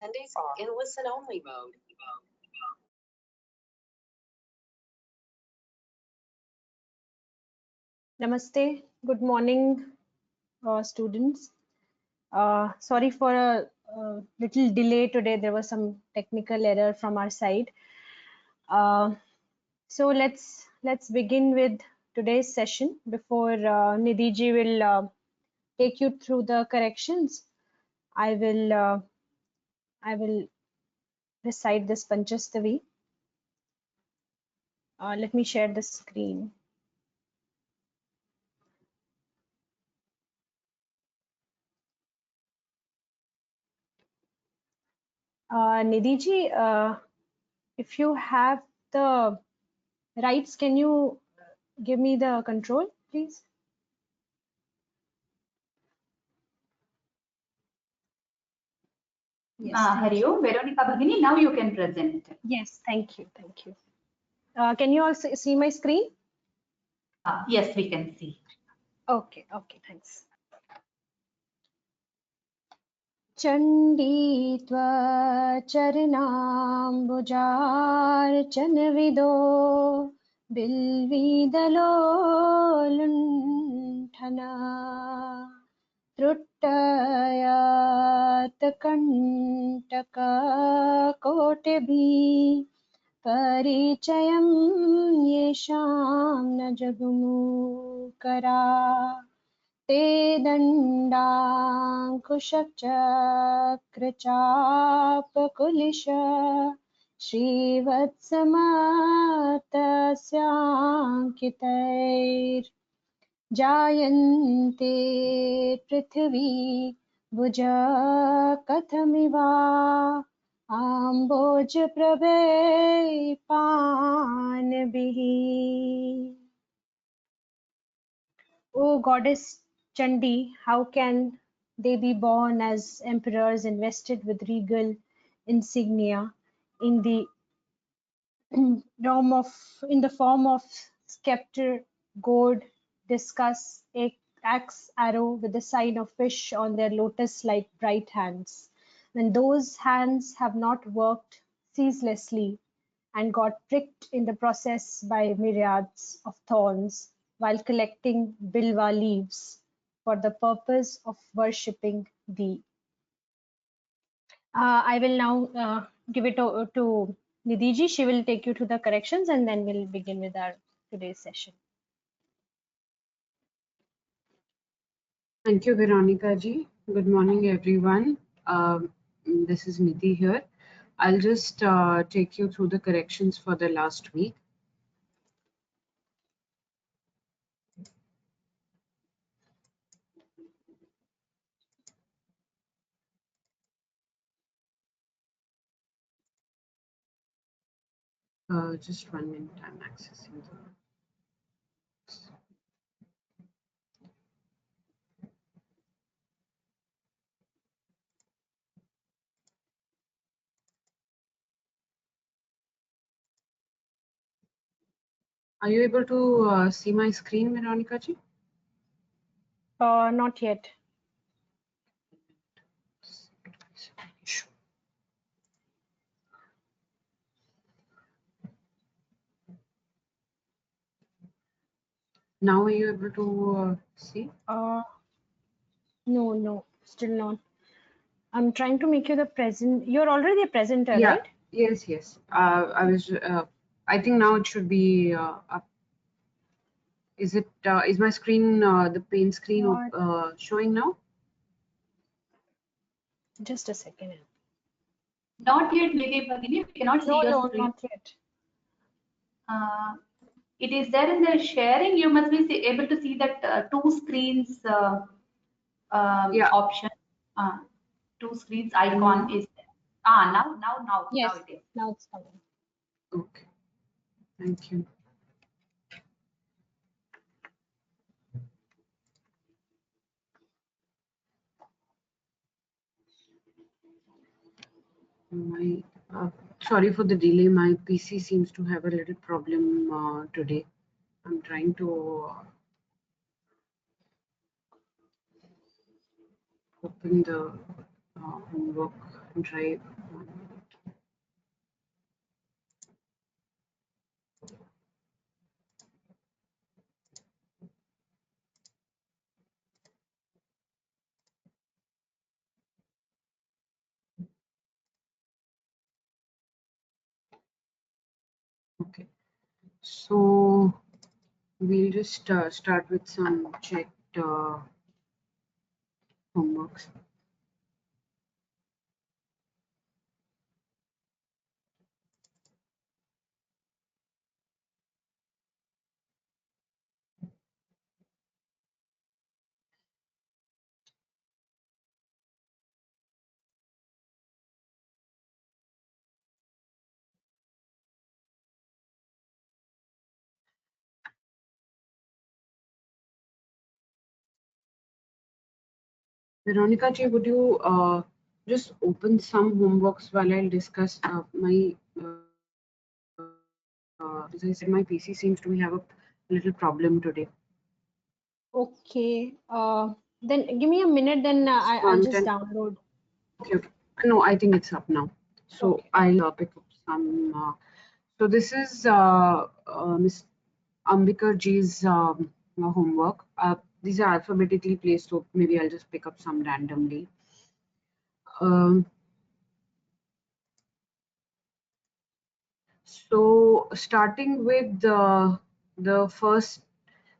Attendees in listen-only mode. Namaste. Good morning, students. Sorry for a little delay today. There was some technical error from our side. So let's begin with today's session. Before Nidhi ji will take you through the corrections, I will recite this Panchastavi. Let me share the screen. Nidhi ji, if you have the rights, can you give me the control, please? Yes. Hariyo, Veronica Bhagini, now you can present. Yes, thank you. Thank you. Can you also see my screen? Yes, we can see. Okay, thanks. Chandi tva charanambujarchanvido bilvidalo lunthana truttayat kantaka kotebhi परिचयं येषां न जगमुकरा ते दण्डाङ्कुशचक्रचापकुलिश श्रीवत्समातस्याङ्कितैर्जायन्ते पृथिवी भुज कथमिवा Amboj prabhe panbihi. O goddess Chandi, how can they be born as emperors invested with regal insignia in the in the form of scepter, gourd, discus, axe, arrow with the sign of fish on their lotus-like bright hands, when those hands have not worked ceaselessly and got pricked in the process by myriads of thorns while collecting bilva leaves for the purpose of worshipping thee. I will now give it to Nidhi ji. She will take you to the corrections and then we'll begin with our today's session. Thank you, Veronica ji. Good morning, everyone. This is Nidhi here. I'll just take you through the corrections for the last week. Just 1 minute, I'm accessing the. Are you able to see my screen, Veronica ji? Not yet. Now are you able to see? No, still not. I'm trying to make you the present. You're already a presenter, Yeah. right? Yes. I was. I think now it should be up. Is it? Is my screen the paint screen showing now? Just a second. Not yet, Nidhi Bhagini. We cannot see your screen. No, not yet. It is there in the sharing. You must be able to see that two screens option. Two screens icon is there. Now Yes, now it is. Now it's coming. Okay. Thank you. Sorry for the delay. My PC seems to have a little problem today. I'm trying to open the homework drive. Okay, so we'll just start with some checked homeworks. Veronica ji, would you just open some homeworks while I'll discuss my, as I said, my PC seems to have a little problem today. Okay. Then give me a minute, then I'll just download. Okay. No, I think it's up now. So Okay. I'll pick up some. So this is Miss Ambika ji's homework. These are alphabetically placed, so maybe I'll just pick up some randomly. So starting with the first,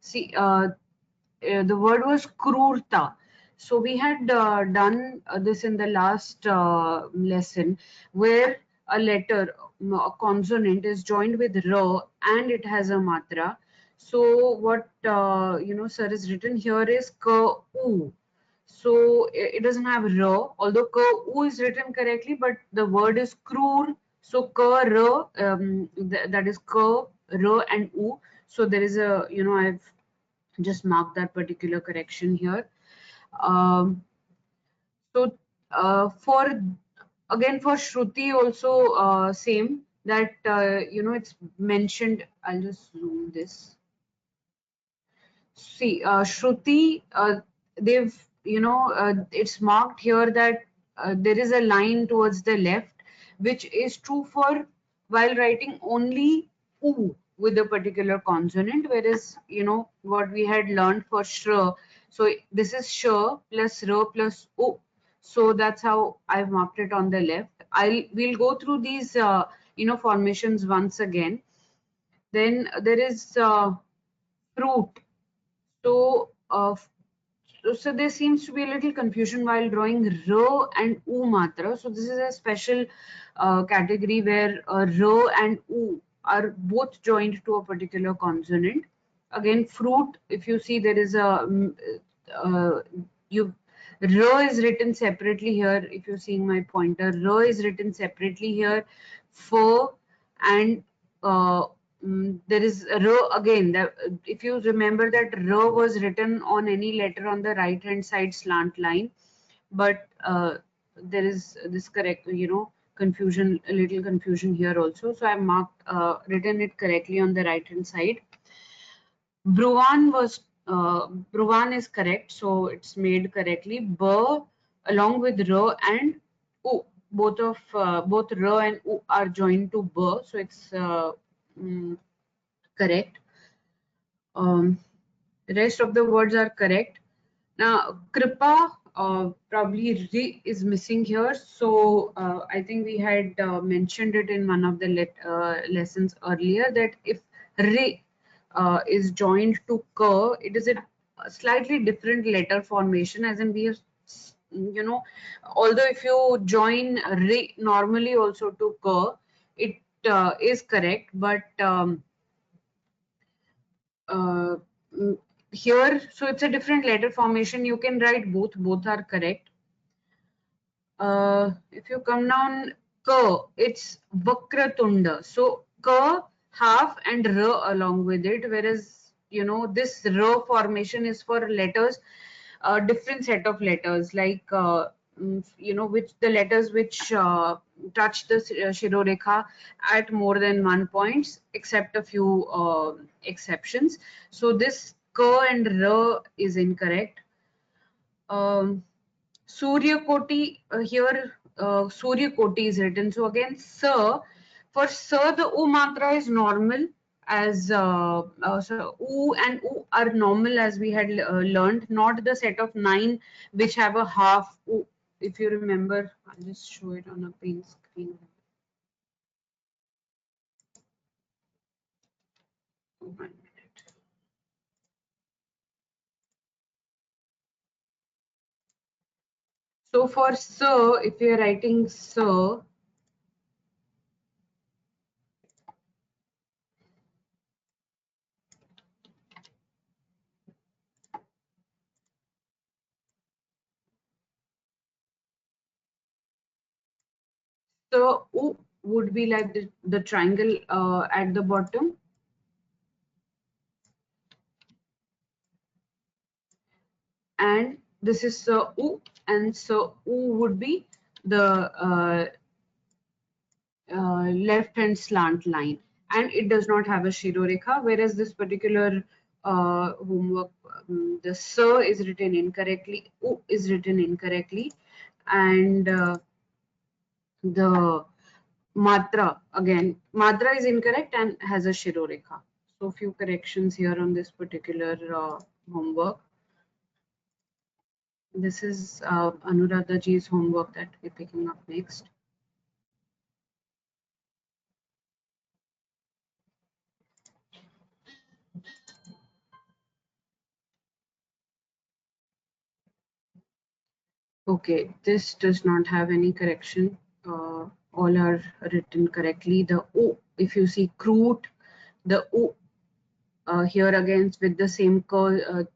see, the word was krurta. So we had done this in the last lesson, where a letter, a consonant, is joined with ra and it has a matra. So what sir is written here is ka u. So it doesn't have ra, although ka u is written correctly, but the word is krur. So ka ra, that is ka ra and u. So there is a, I've just mark that particular correction here. So for again for Shruti also same, that it's mentioned. I'll just zoom this. See, Shruti, they've it's marked here that there is a line towards the left, which is true for while writing only u with a particular consonant, whereas what we had learned for shra. So this is sh plus r plus u. So that's how I've marked it on the left. We'll go through these formations once again. Then there is fruit. So, so there seems to be a little confusion while drawing r and u matra. So this is a special category where r and u are both joined to a particular consonant. Again, fruit, if you see, there is a r is written separately here. If you're seeing my pointer, r is written separately here. Fur and there is r again. If you remember that r was written on any letter on the right hand side slant line, but there is this correct, confusion, a little confusion here also. So I've marked, written it correctly on the right hand side. Bruvan is correct, so it's made correctly. B along with r and u, both r and u are joined to b, so it's correct. Rest of the words are correct. Now, kripa, probably re is missing here. So I think we had mentioned it in one of the lessons earlier, that if re is joined to ka, it is a slightly different letter formation, as in we have, although if you join re normally also to ka, it is correct, but uh, here, so it's a different letter formation. You can write both are correct. If you come down, ka, it's vakratunda. So ka, half, and ra along with it, whereas this ra formation is for letters, different set of letters, like which the letters which touch the shirorekha at more than 1 points, except a few exceptions. So this ka and ra is incorrect. Surya Koti, here Surya Koti is written. So again, Sir, for Sir the U matra is normal, as so U and U are normal as we had learned, not the set of 9 which have a half U. If you remember, I'll just show it on a plain screen. 1 minute. So for Sir, if you're writing Sir, so U would be like the triangle at the bottom. And this is U, and so U would be the left hand slant line, and it does not have a shirorekha, whereas this particular homework, the Sa is written incorrectly, U is written incorrectly, and the matra, again, matra is incorrect and has a shirorekha. So few corrections here on this particular homework. This is Anuradha ji's homework that we're picking up next. Okay, this does not have any correction. All are written correctly. The O, if you see crude, the O here again with the same krud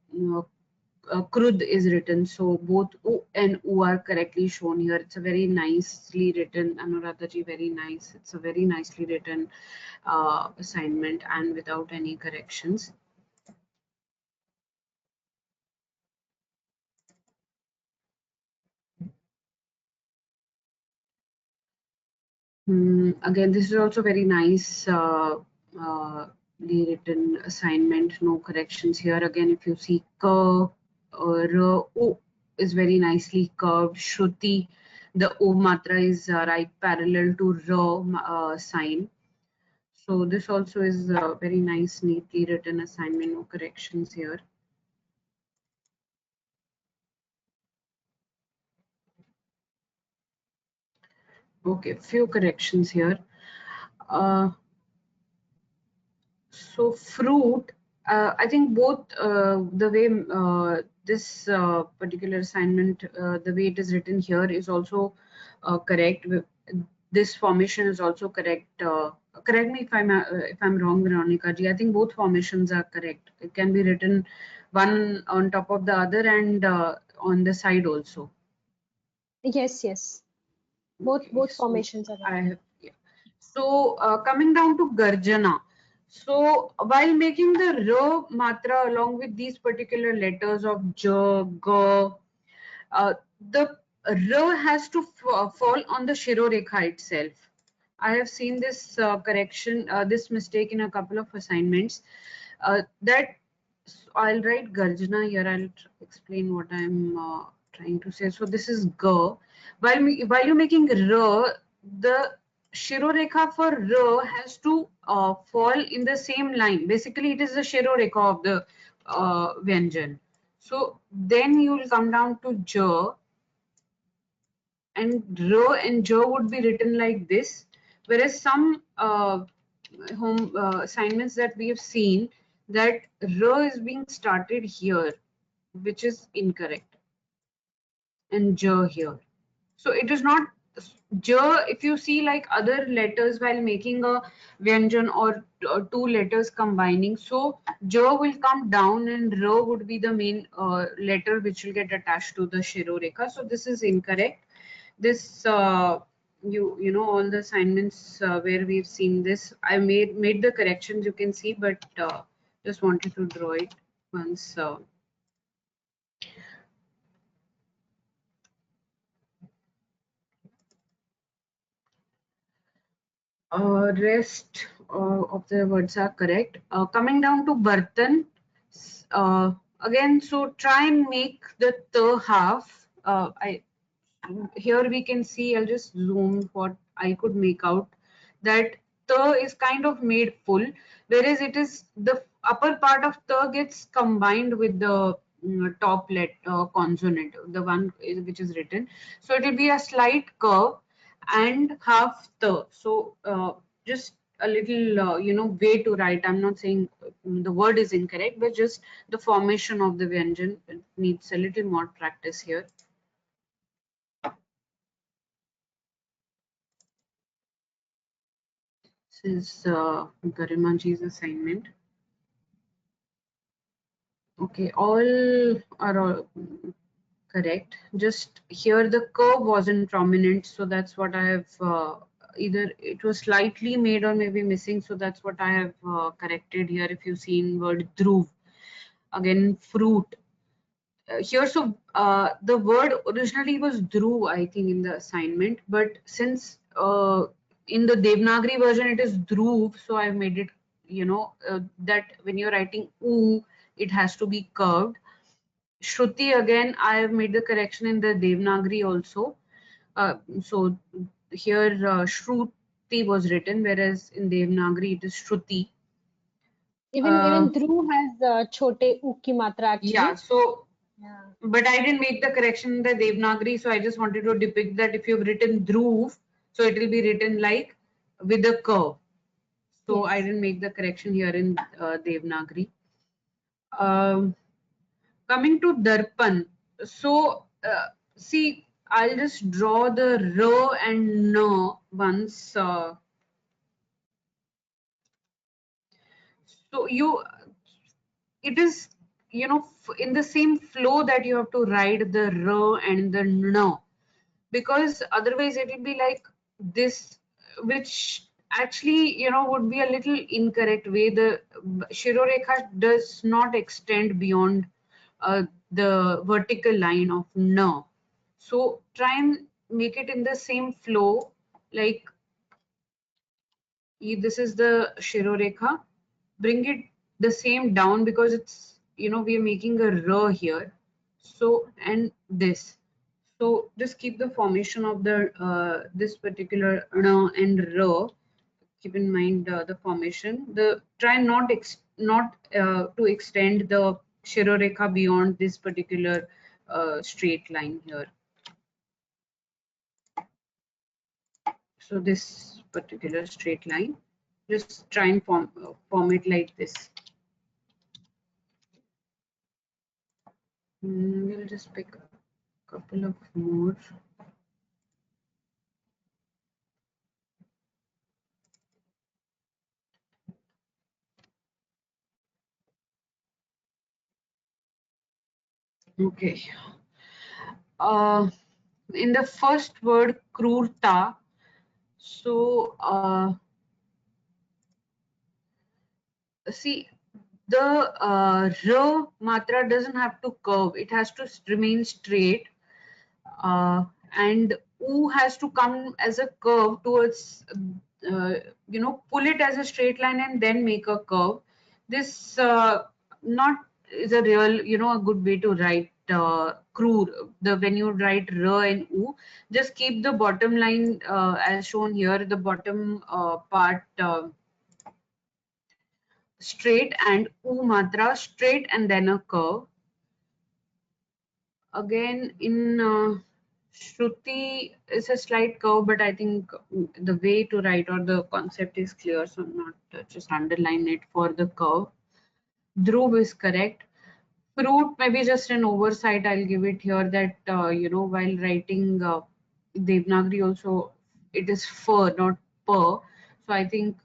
is written. So both U and U are correctly shown here. It's a very nicely written, Anuradha ji, very nice. It's a very nicely written assignment and without any corrections. Again, this is also very nice written assignment, no corrections here. Again, if you see ka, ra, u is very nicely curved. Shruti, the o matra is right parallel to ra sign. So this also is a very nice, neatly written assignment, no corrections here. Okay, few corrections here. So fruit, I think both the way this particular assignment, the way it is written here is also correct. This formation is also correct. Correct me if I'm wrong, Veronica ji. I think both formations are correct. It can be written one on top of the other and on the side also. Yes. Both formations are right. I have, yeah. So coming down to Garjana. So while making the R matra along with these particular letters of J, G, the R has to fall on the Shirorekha itself. I have seen this correction, this mistake in a couple of assignments. That I'll write Garjana here. I'll explain what I'm trying to say. So this is G. While you're making R, the Shirorekha for R has to fall in the same line. Basically, it is the Shirorekha of the Vyanjan. So then you will come down to J, and R and J would be written like this. Whereas some home assignments that we have seen, that R is being started here, which is incorrect, and J here. So it is not J. If you see like other letters while making a Vyanjan or two letters combining, so J will come down and R would be the main letter which will get attached to the Shirorekha. So this is incorrect. This you know all the assignments where we've seen this, I made the corrections, you can see, but just wanted to draw it once. Rest of the words are correct. Coming down to Bartan, again, so try and make the half Here we can see, I'll just zoom what I could make out, that the is kind of made full, whereas it is the upper part of the gets combined with the top consonant, the one which is written. So it will be a slight curve and half the. So just a little way to write. I'm not saying the word is incorrect, but just the formation of the Vyanjan needs a little more practice here. This is Garimaji's assignment. Okay, all are all correct. Just here the curve wasn't prominent, so that's what I have either it was slightly made or maybe missing, so that's what I have corrected here. If you've seen word dhruv, again fruit. Here, so the word originally was dhruv, I think, in the assignment, but since in the Devanagari version it is dhruv, so I've made it, that when you're writing oo, it has to be curved. Shruti, again, I have made the correction in the Devanagari also. So here Shruti was written, whereas in Devanagari it is Shruti. Even dhruv has chote u ki matra actually. Yeah, so but I didn't make the correction in the Devanagari, so I just wanted to depict that if you've written dhruv, so it will be written like with a curve. So I didn't make the correction here in Devanagari. Coming to Darpan, so see, I'll just draw the R and N once. So it is, in the same flow that you have to write the R and the N, because otherwise it will be like this, which actually, would be a little incorrect way. The Shirorekha does not extend beyond the vertical line of N. So try and make it in the same flow, like this is the Shirorekha. Bring it the same down, because it's, we are making a R here. So, and this. So just keep the formation of the this particular N and R. Keep in mind the formation. Try not to extend the Shirorekha beyond this particular straight line here. So this particular straight line, just try and form it like this. We'll just pick a couple of more. Okay. In the first word, krurta, so see, the R matra doesn't have to curve, it has to remain straight, and U has to come as a curve towards, pull it as a straight line and then make a curve. This not is a real, a good way to write krur. When you write R and U, just keep the bottom line as shown here, the bottom part straight, and U matra straight and then a curve. Again, in Shruti is a slight curve, but I think the way to write or the concept is clear, so I'm not just underline it for the curve. Dhruv is correct. Fruit, maybe just an oversight, I'll give it here, that, while writing Devanagari also, it is fur, not per. So I think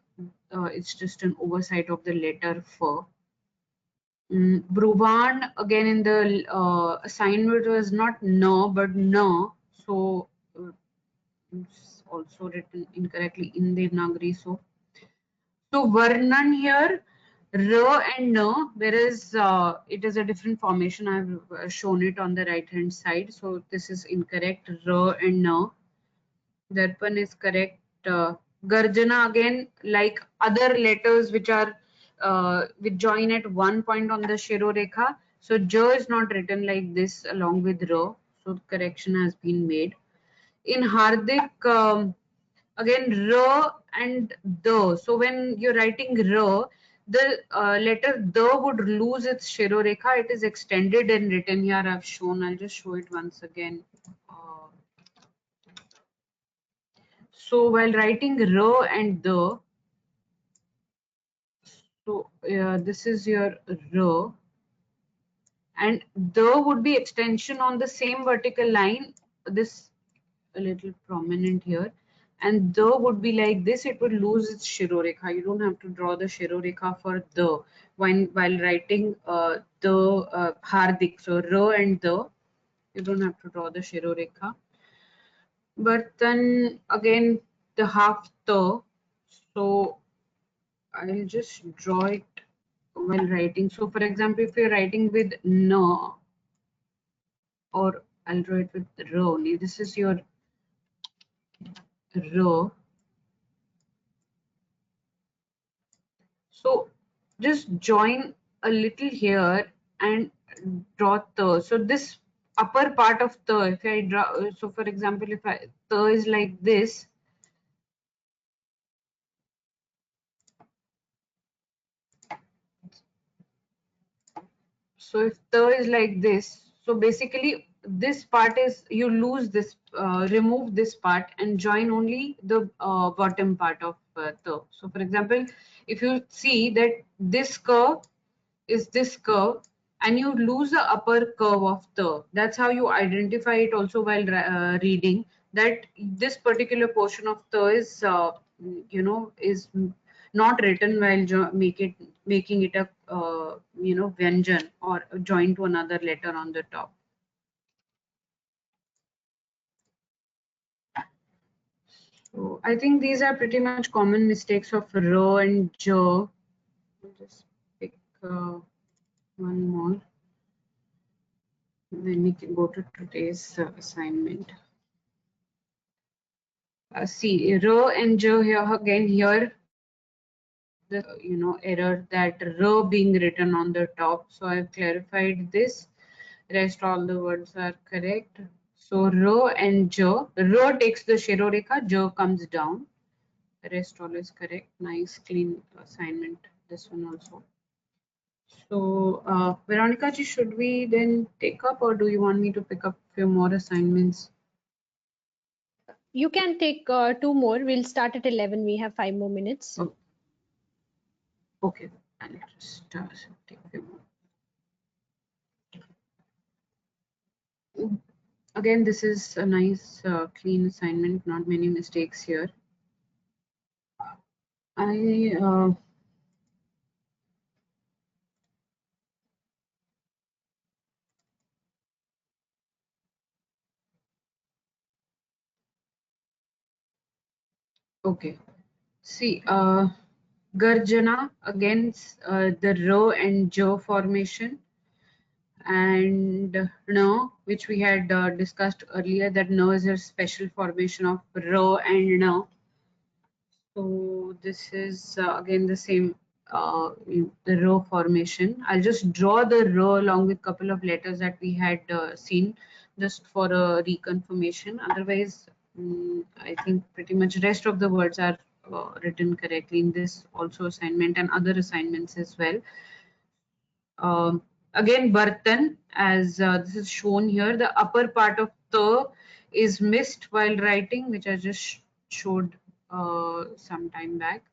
it's just an oversight of the letter fur. Bruvan, again in the assignment was not no but no, so it's also written incorrectly in Devanagari. So Varnan here, R and N, whereas it is a different formation. I've shown it on the right hand side. So this is incorrect, R and N. Darpan is correct. Garjana, again, like other letters which are which join at one point on the Shirorekha. So J is not written like this along with R. So correction has been made. In Hardik, again R and the. So when you're writing R, the letter the would lose its shirorekha. It is extended and written here. I've shown. I'll just show it once again. So while writing R and the, so this is your R, and the would be extension on the same vertical line. This a little prominent here, and the would be like this. It would lose its shirorekha. You don't have to draw the shirorekha for the while writing the hardik. So ra and the, you don't have to draw the shirorekha. But then again the half the, so I'll just draw it while writing. So for example, if you're writing with na, or I'll draw it with ra only. This is your ra. So just join a little here and draw the. So this upper part of the, if I draw, so for example, if I the is like this, so if the is like this, so basically this part is, you lose this, remove this part and join only the bottom part of the. So for example, if you see that this curve is this curve and you lose the upper curve of the, that's how you identify it also while reading, that this particular portion of the is is not written while making it a vyanjan or joined to another letter on the top. So I think these are pretty much common mistakes of ro and jo. I'll just pick one more. Then we can go to today's assignment. See, ro and jo here again, here the error that ro being written on the top. So I've clarified this. Rest all the words are correct. So ro and jo. Ro takes the shirorekha, jo comes down. The rest all is correct. Nice clean assignment. This one also. So Veronica ji, should we then take up, or do you want me to pick up a few more assignments? You can take 2 more. We'll start at 11. We have 5 more minutes. Oh. Okay, I'll just take a few more. Again, this is a nice clean assignment, not many mistakes here. Okay, see, Garjana against the Ro and Jo formation, and No, which we had discussed earlier, that No is a special formation of Ro and No. So this is again the same the row formation. I'll just draw the row along with couple of letters that we had seen just for a reconfirmation. Otherwise, I think pretty much rest of the words are written correctly in this also assignment and other assignments as well. Again, Bartan, as this is shown here, the upper part of the is missed while writing, which I just showed some time back.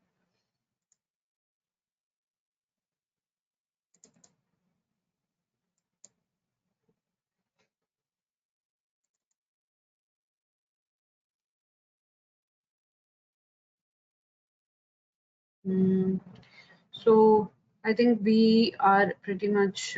So I think we are pretty much,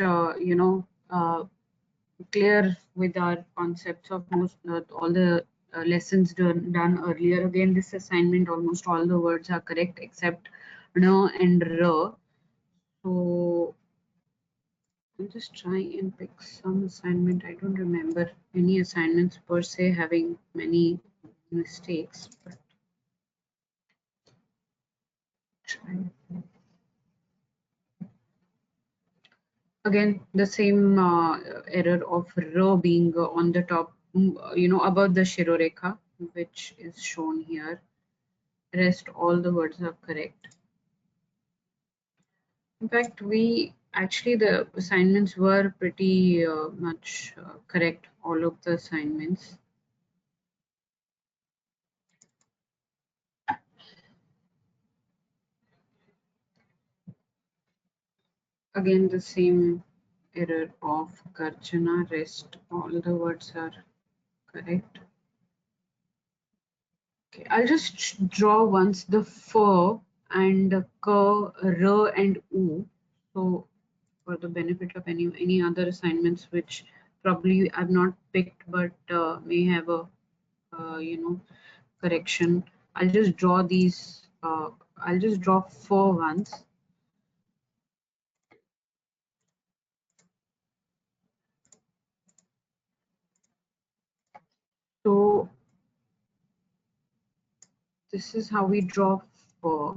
clear with our concepts of most all the lessons done earlier. Again, this assignment, almost all the words are correct except no and r. So I'm just trying and pick some assignment. I don't remember any assignments per se having many mistakes, but try. Again, the same error of R being on the top, above the Shirorekha, which is shown here. Rest all the words are correct. In fact, the assignments were pretty much correct, all of the assignments. Again, the same error of Garjana, rest, all the words are correct. Okay, I'll just draw once the fur and ka, r and u. So for the benefit of any other assignments which probably I've not picked but may have a correction. I'll just draw these. I'll just draw fur once. So this is how we draw fur.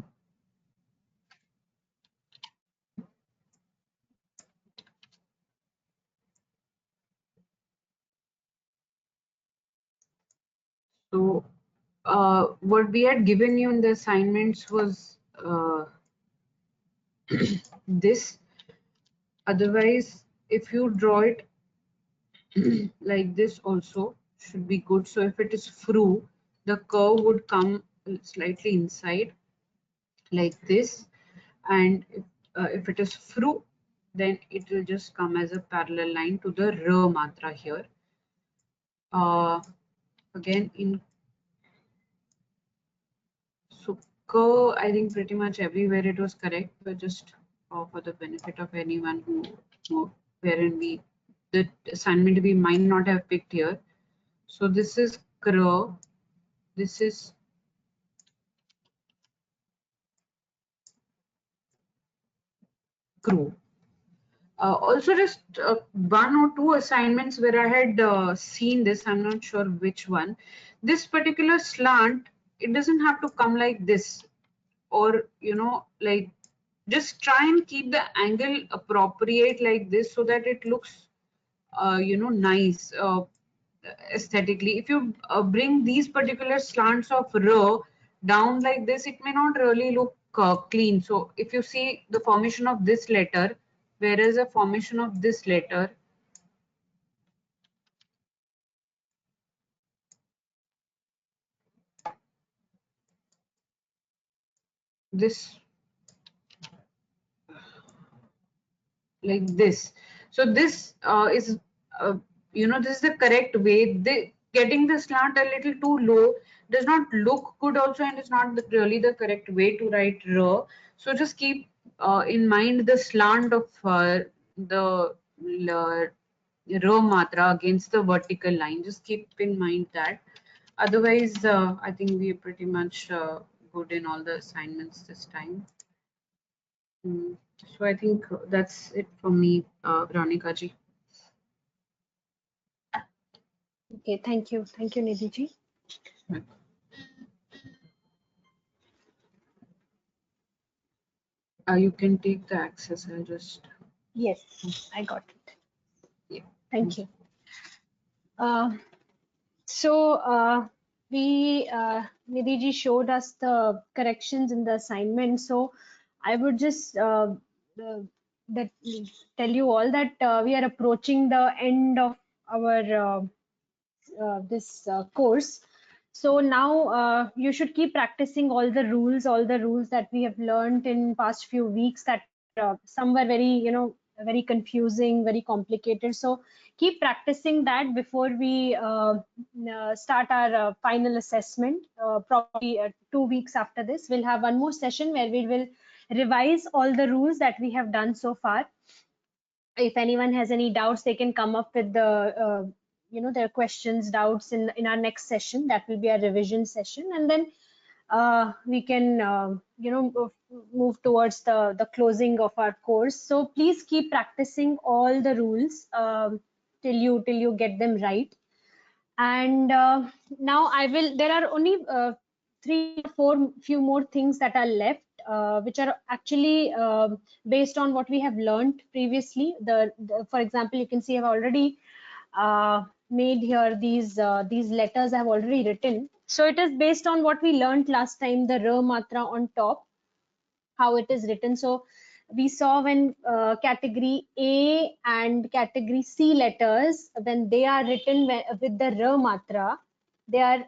So what we had given you in the assignments was this. Otherwise, if you draw it like this also should be good. So if it is fru, the curve would come slightly inside like this, and if it is fru, then it will just come as a parallel line to the r matra here. Again in so I think pretty much everywhere it was correct, but just for the benefit of anyone who wherein the assignment we might not have picked here. So this is kr, this is crew. Also, just one or two assignments where I had seen this, I'm not sure which one. This particular slant, it doesn't have to come like this, or like just try and keep the angle appropriate like this so that it looks nice aesthetically. If you bring these particular slants of r down like this, it may not really look clean. So if you see the formation of this letter, whereas the formation of this letter, this like this. So this is this is the correct way. Getting the slant a little too low does not look good also, and it's not really the correct way to write r. So just keep in mind the slant of the r matra against the vertical line. Just keep in mind that. Otherwise, I think we are pretty much good in all the assignments this time. So I think that's it from me, Ranika ji. Okay, thank you. Thank you, Nidhi ji. You can take the access. I'll just. Yes, I got it. Yeah. Thank you. Nidhi ji showed us the corrections in the assignment. So I would just tell you all that we are approaching the end of our this course. So now you should keep practicing all the rules that we have learned in past few weeks, that some were very, very confusing, very complicated. So keep practicing that before we start our final assessment. Probably 2 weeks after this, we'll have one more session where we will revise all the rules that we have done so far. If anyone has any doubts, they can come up with the their questions, doubts in our next session. That will be a revision session, and then we can move towards the closing of our course. So please keep practicing all the rules till you get them right. And now there are only 3 or 4 few more things that are left which are actually based on what we have learned previously. For example, you can see I've already made here these letters I've already written. So it is based on what we learned last time, the ra matra on top, how it is written. So we saw when category A and category C letters, when they are written with the ra matra, they are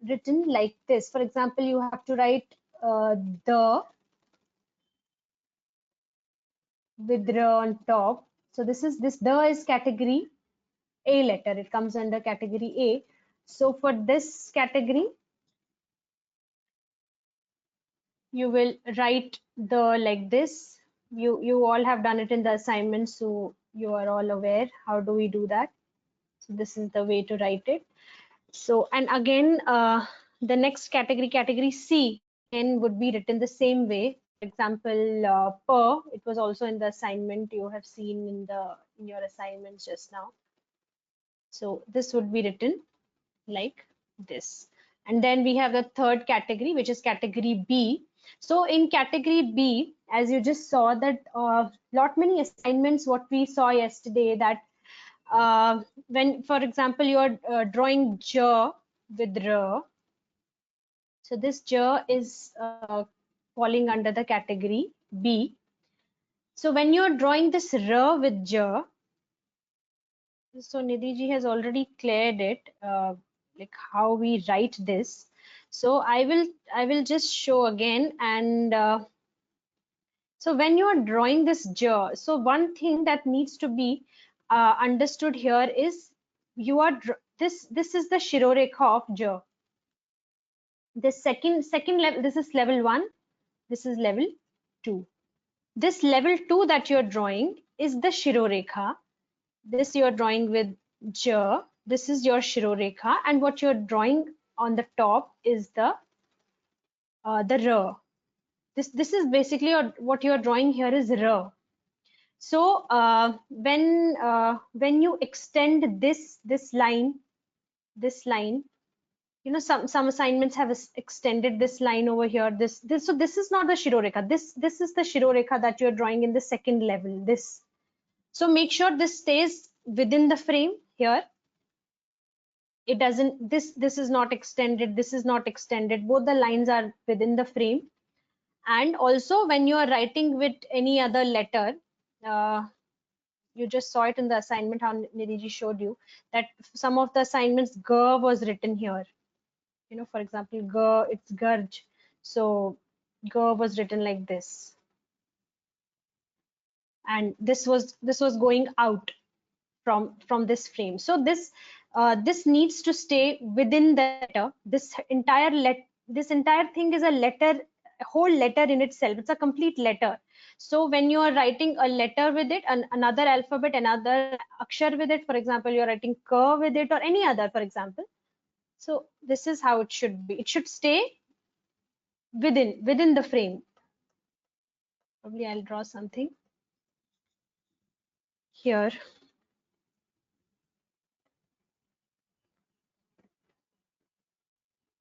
written like this. For example, you have to write the with ra on top. So this the is category A letter. It comes under category A. So for this category, you will write the like this. You all have done it in the assignment, so you are all aware how do we do that. So this is the way to write it. So, and again, the next category, category C, again would be written the same way. For example, per, it was also in the assignment you have seen in your assignments just now. So this would be written like this. And then we have the third category, which is category B. So in category B, as you just saw that lot many assignments what we saw yesterday, that when, for example, you are drawing ja with ra, so this ja is falling under the category B. So when you are drawing this ra with ja, so Nidhi ji has already cleared it, like how we write this. So I will just show again. And so when you are drawing this ja, so one thing that needs to be understood here is you are this is the shirorekha of ja. This second level, this is level 1, this is level 2. This level 2 that you're drawing is the shirorekha. This you're drawing with ja, this is your shirorekha, and what you're drawing on the top is the ra. This is basically what you're drawing here is ra. So when you extend this line, you know, some assignments have extended this line over here. So this is not the shirorekha. This is the shirorekha that you're drawing in the second level. This. So make sure this stays within the frame here. It doesn't, this is not extended, this is not extended. Both the lines are within the frame. And also when you are writing with any other letter, you just saw it in the assignment how Nidhi ji showed you that some of the assignments ga was written here. You know, for example, ga, it's garj. So ga was written like this. And this was going out from this frame. So this needs to stay within the letter. This entire thing is a letter, a whole letter in itself. It's a complete letter. So when you are writing a letter with it, another alphabet, another akshar with it, for example, you're writing ka with it or any other, for example. So this is how it should be. It should stay within the frame. Probably I'll draw something here.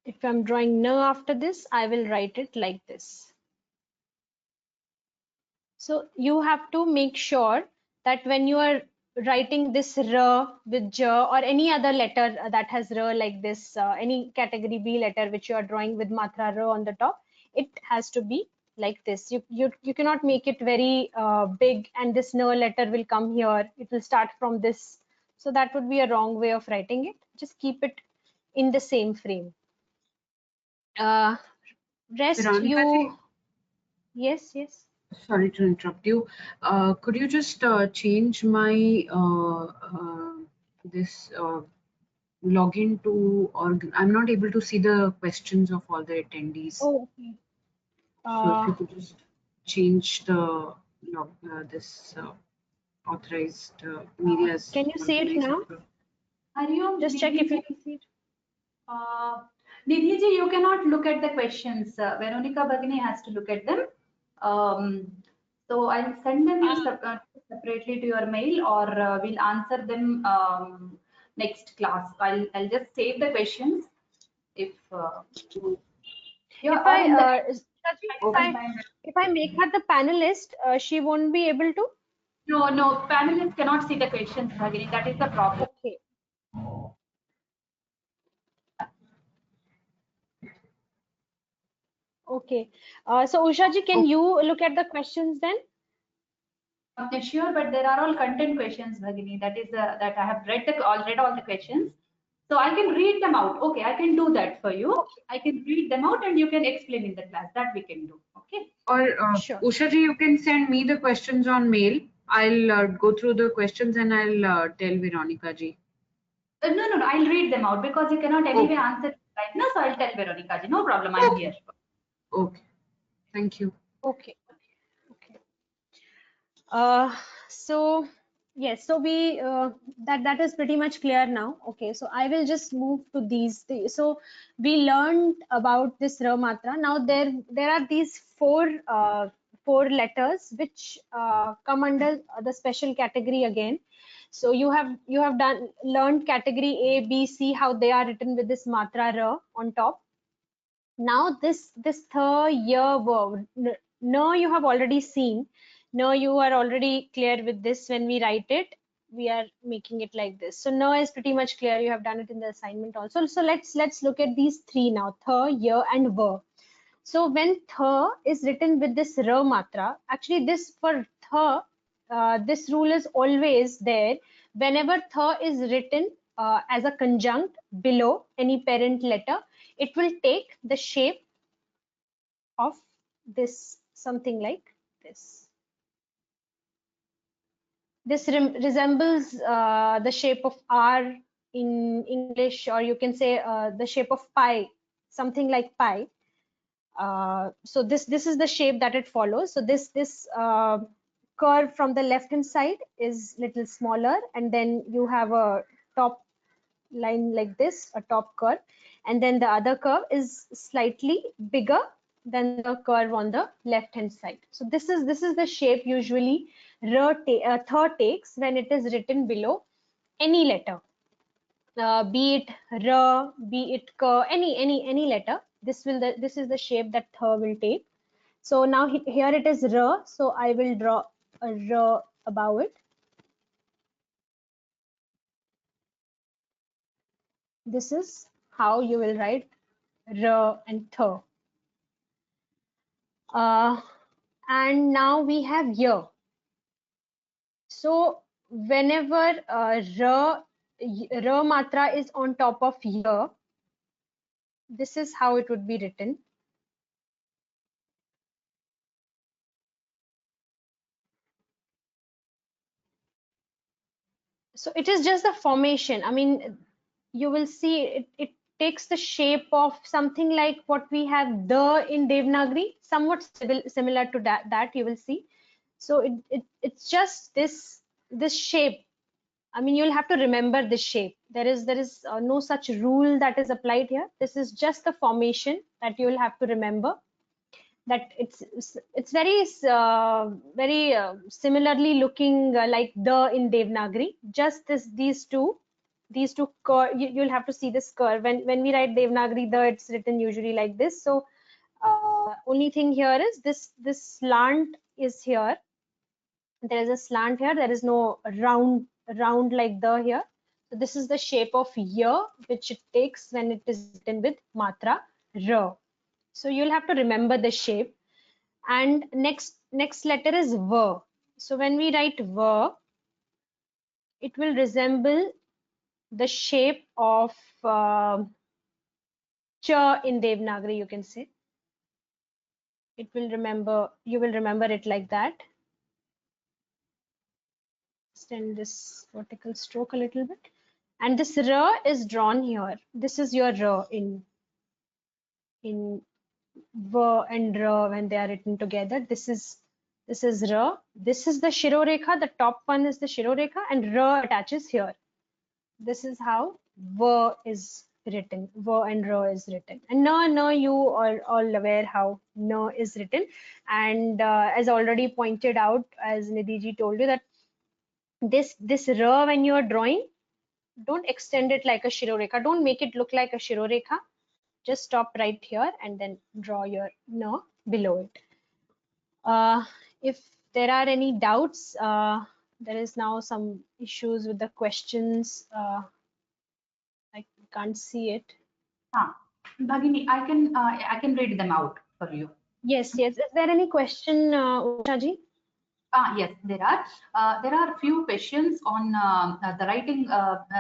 If I'm drawing na after this, I will write it like this. So you have to make sure that when you are writing this ra with ja or any other letter that has ra like this, any category B letter which you are drawing with matra ra on the top, it has to be like this. You cannot make it very big and this na letter will come here. It will start from this. So that would be a wrong way of writing it. Just keep it in the same frame. Rest Veronica you. Yes. Sorry to interrupt you. Could you just change my this login to I'm not able to see the questions of all the attendees. Oh, okay. So if you could just change the this authorized media as Can you see it now? Hariom, Just check if you can see it. Nidhi ji, you cannot look at the questions. Veronica Bhagini has to look at them. So I'll send them you separately to your mail, or we'll answer them next class. I'll just save the questions if. Yeah, If or in the Shaji, if I make her the panelist, she won't be able to. no, panelists cannot see the questions, Bhagini. That is the problem. Okay. Okay. So Ushaji, can you look at the questions then? Sure, but there are all content questions, Bhagini. That is that I have read all the questions. So I can read them out. Okay, I can do that for you. Okay. I can read them out and you can explain in the class. That we can do. Okay. Or Sure. Usha ji, you can send me the questions on mail. I'll go through the questions and I'll tell Veronica ji. No. I'll read them out because you cannot anyway Okay. answer right now. So I'll tell Veronica ji. No problem. I'm here. Okay. Thank you. Okay. Okay. So yes, so we that is pretty much clear now. Okay, so I will just move to these. So we learned about this ra matra. Now there are these four letters which come under the special category again. So you have learned category A, B, C, how they are written with this matra ra on top. Now this third year verb, no, you have already seen. No, you are already clear with this. When we write it, we are making it like this. So no is pretty much clear. You have done it in the assignment also. So let's look at these three now: third, year, and ver. So when third is written with this ra matra, actually this for third, this rule is always there. Whenever third is written as a conjunct below any parent letter, it will take the shape of this, something like this. This resembles the shape of R in English, or you can say the shape of pi, something like pi. So this is the shape that it follows. So this curve from the left hand side is little smaller, and then you have a top line like this, a top curve, and then the other curve is slightly bigger than the curve on the left hand side. So this is the shape usually third takes when it is written below any letter, be it ra, be it ka, any letter. This is the shape that third will take. So now here it is ra, so I will draw a ra above it. This is how you will write ra and th. And now we have year. So whenever ra matra is on top of year, this is how it would be written. So it is just the formation. I mean, you will see it takes the shape of something like what we have the in Devanagari, somewhat similar to that you will see. So it's just this shape. I mean, you'll have to remember this shape. There is no such rule that is applied here. This is just the formation that you will have to remember. That it's very similarly looking like the in Devanagari. Just these two curve. You'll have to see this curve. When we write Devanagari, the it's written usually like this. So only thing here is this slant is here. There is a slant here. There is no round like the here. So this is the shape of year which it takes when it is written with matra ra. So you'll have to remember the shape. And next letter is ver. So when we write ver, it will resemble the shape of cha in Devanagari, you can say. You will remember it like that. Extend this vertical stroke a little bit. And this ra is drawn here. This is your ra in ver and ra when they are written together. This is ra. This is the shirorekha. The top one is the shirorekha, and ra attaches here. This is how ver is written. Ver and ra is written. And no, you are all aware how no is written. And as already pointed out, as Nidhi told you, that this ra when you are drawing, don't extend it like a shirorekha. Don't make it look like a shirorekha. just stop right here and then draw your na below it. If there are any doubts, there is now some issues with the questions. I can't see it. Bhagini, I can read them out for you. Yes, yes. Is there any question, Usha-ji? Yes, there are. There are few questions on the writing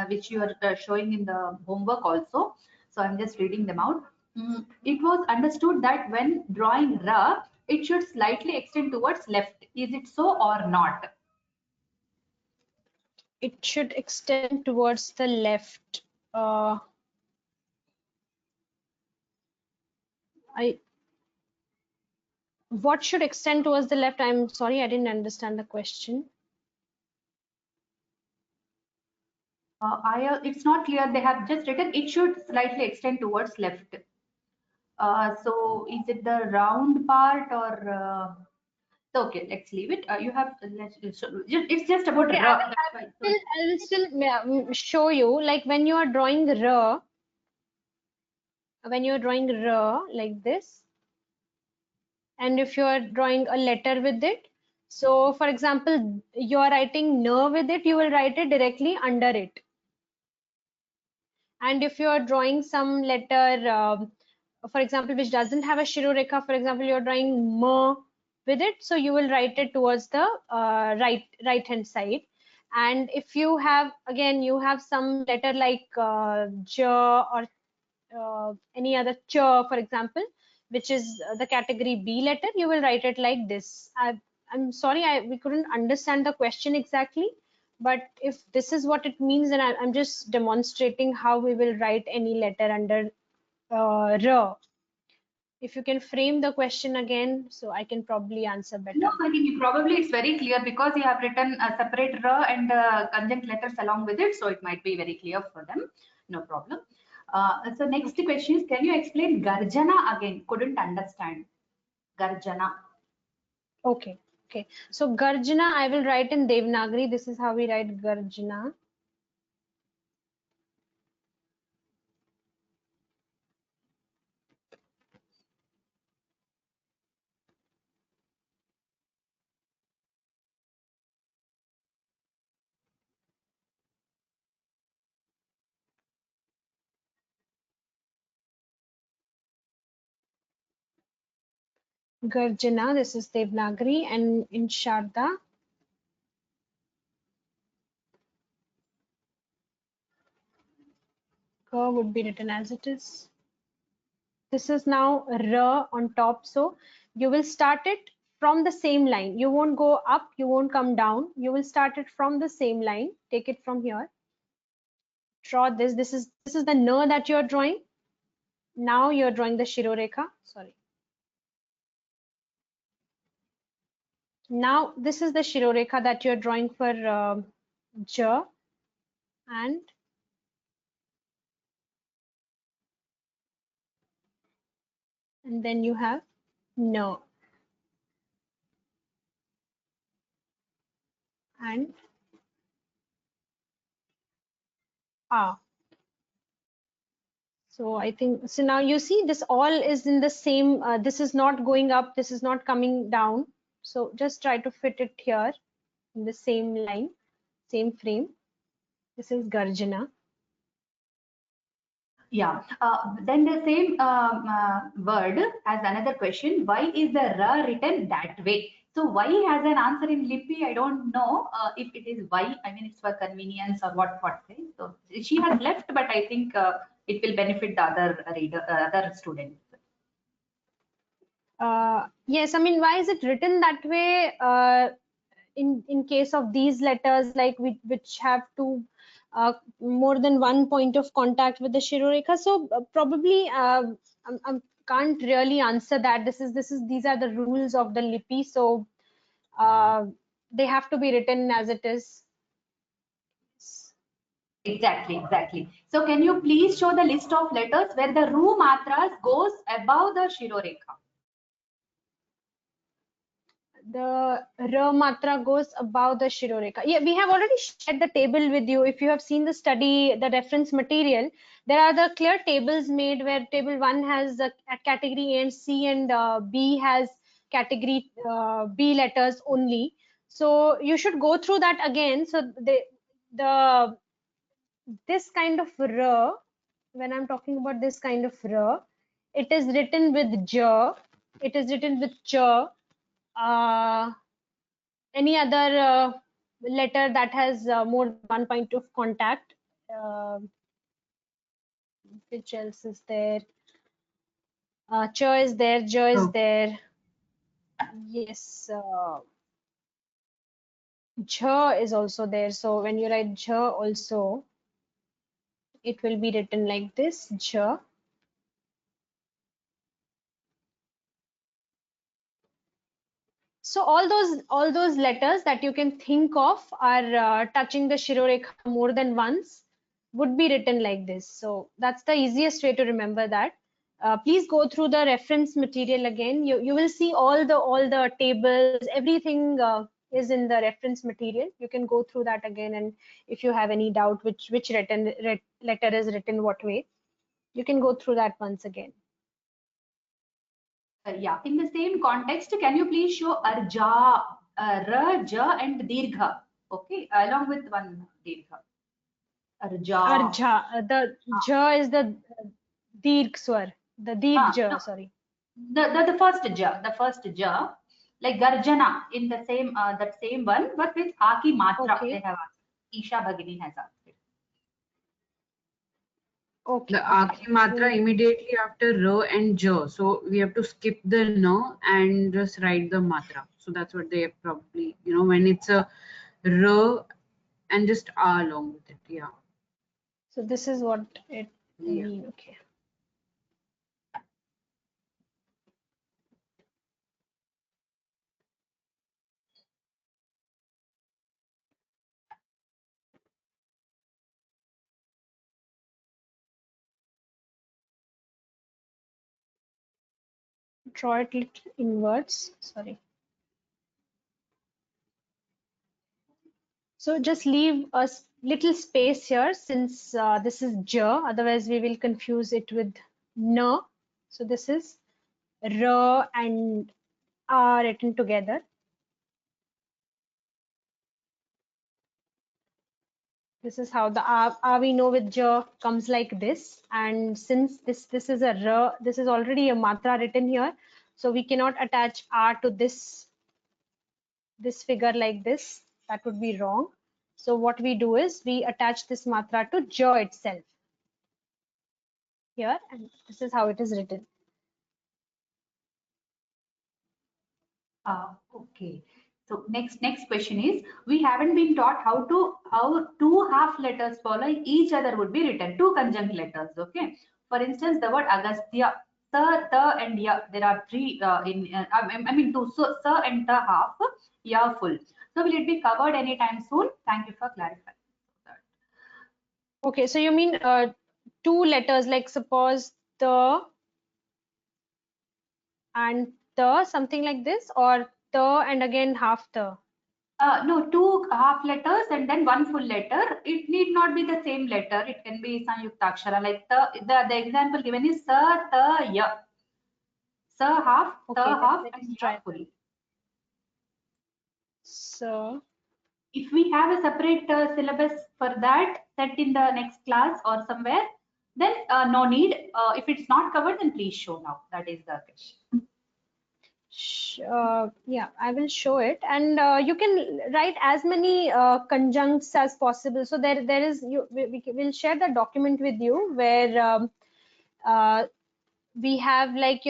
which you are showing in the homework also. So I'm just reading them out. It was understood that when drawing Ra, it should slightly extend towards left. Is it so or not? It should extend towards the left. What should extend towards the left? I'm sorry, I didn't understand the question. It's not clear. They have just written it should slightly extend towards left. So is it the round part or? Okay, let's leave it. You have it's just about Okay, Ra. I will still show you, like when you are drawing Ra, like this, and if you are drawing a letter with it, so for example, you are writing na with it, you will write it directly under it. And if you are drawing some letter, for example, which doesn't have a shirorekha, for example, you are drawing ma with it, so you will write it towards the right hand side. And if you have, again, you have some letter like ja or any other cha, for example, which is the category B letter, you will write it like this. I'm sorry, we couldn't understand the question exactly, but if this is what it means, then I'm just demonstrating how we will write any letter under Ra. If you can frame the question again, so I can probably answer better. No, I think probably it's very clear because you have written a separate Ra and conjunct letters along with it, so it might be very clear for them. No problem. So next question is, can you explain Garjana again? Couldn't understand. Garjana. Okay. Okay. So Garjana, I will write in Devanagari. This is how we write Garjana. Garjana, this is Devanagari, and in Sharda, Ka would be written as it is. This is now Ra on top, so you will start it from the same line. You won't go up, you won't come down. You will start it from the same line. Take it from here. Draw this. This is the Na that you are drawing. Now you are drawing the Shirorekha. Sorry. Now this is the Shirorekha that you are drawing for Ja, and then you have Na, and A. So I think, so now you see this all is in the same, this is not going up, this is not coming down. So just try to fit it here in the same line, same frame. This is Garjana. Yeah. Then the same word has another question. Why is the Ra written that way? So why has an answer in Lipi? I don't know if it is why. I mean, it's for convenience or what say. So she has left, but I think it will benefit the other reader, other students. Yes, I mean, why is it written that way? In case of these letters, like which have more than one point of contact with the Shirorekha, so probably I can't really answer that. These are the rules of the Lipi, so they have to be written as it is. Exactly. So can you please show the list of letters where the Ru matras goes above the Shirorekha? The ra matra goes above the shirorekha. Yeah, we have already shared the table with you. If you have seen the study, the reference material, there are the clear tables made where table 1 has a category A and C, and B has category B letters only. So you should go through that again. So the this kind of ra, when I'm talking about this kind of ra, it is written with ja, it is written with cha. Any other letter that has more than one point of contact? Which else is there? Cha is there, ja is Oh. there. Yes, jha is also there. So when you write jha also, it will be written like this, jha. So all those letters that you can think of are touching the shirorekha more than once would be written like this. So that's the easiest way to remember that. Please go through the reference material again. You will see all the tables, everything is in the reference material. You can go through that again, and if you have any doubt which letter is written what way, you can go through that once again. Yeah, in the same context, can you please show arja, ra, ja, and dirgha? Okay, along with one dirgha. Arja. Arjha, the ja is the dirgh swar, the dirgh ja, No, sorry. the first ja, like garjana in the same that same one, but with aki matra they Okay, have asked. Isha Bhagini has asked it. okay, The okay. Akhi Matra immediately after R and J. So we have to skip the N and just write the Matra. So that's what they probably, when it's a R and just A along with it. Yeah. So this is what it Yeah. mean. Okay. Draw it little inwards. Sorry. So just leave a little space here since this is J. Otherwise, we will confuse it with N. So this is R and A written together. This is how the A we know with J comes like this. And since this is a R, this is already a matra written here. So we cannot attach A to this figure like this. That would be wrong. So what we do is we attach this matra to ja itself here, and this is how it is written. Okay. So next question is, we haven't been taught how two half letters following each other would be written, two conjunct letters. Okay. For instance, the word Agastya, sa, ta, and ya. There are three I mean two. So sa and ta half, ya full. So will it be covered anytime soon? Thank you for clarifying. Okay, so you mean two letters, like suppose the and the, something like this, or the and again half the? No, two half letters and then one full letter. It need not be the same letter. It can be Sanyuktakshara. Like the example given is sa, ta, ya. Sa half, Okay, ta half, let us and ya try that. full. So If we have a separate syllabus for that set in the next class or somewhere, then no need. If it's not covered, then please show now. That is the question. yeah, I will show it, and you can write as many conjuncts as possible. So there is we will share the document with you where uh, we have, like,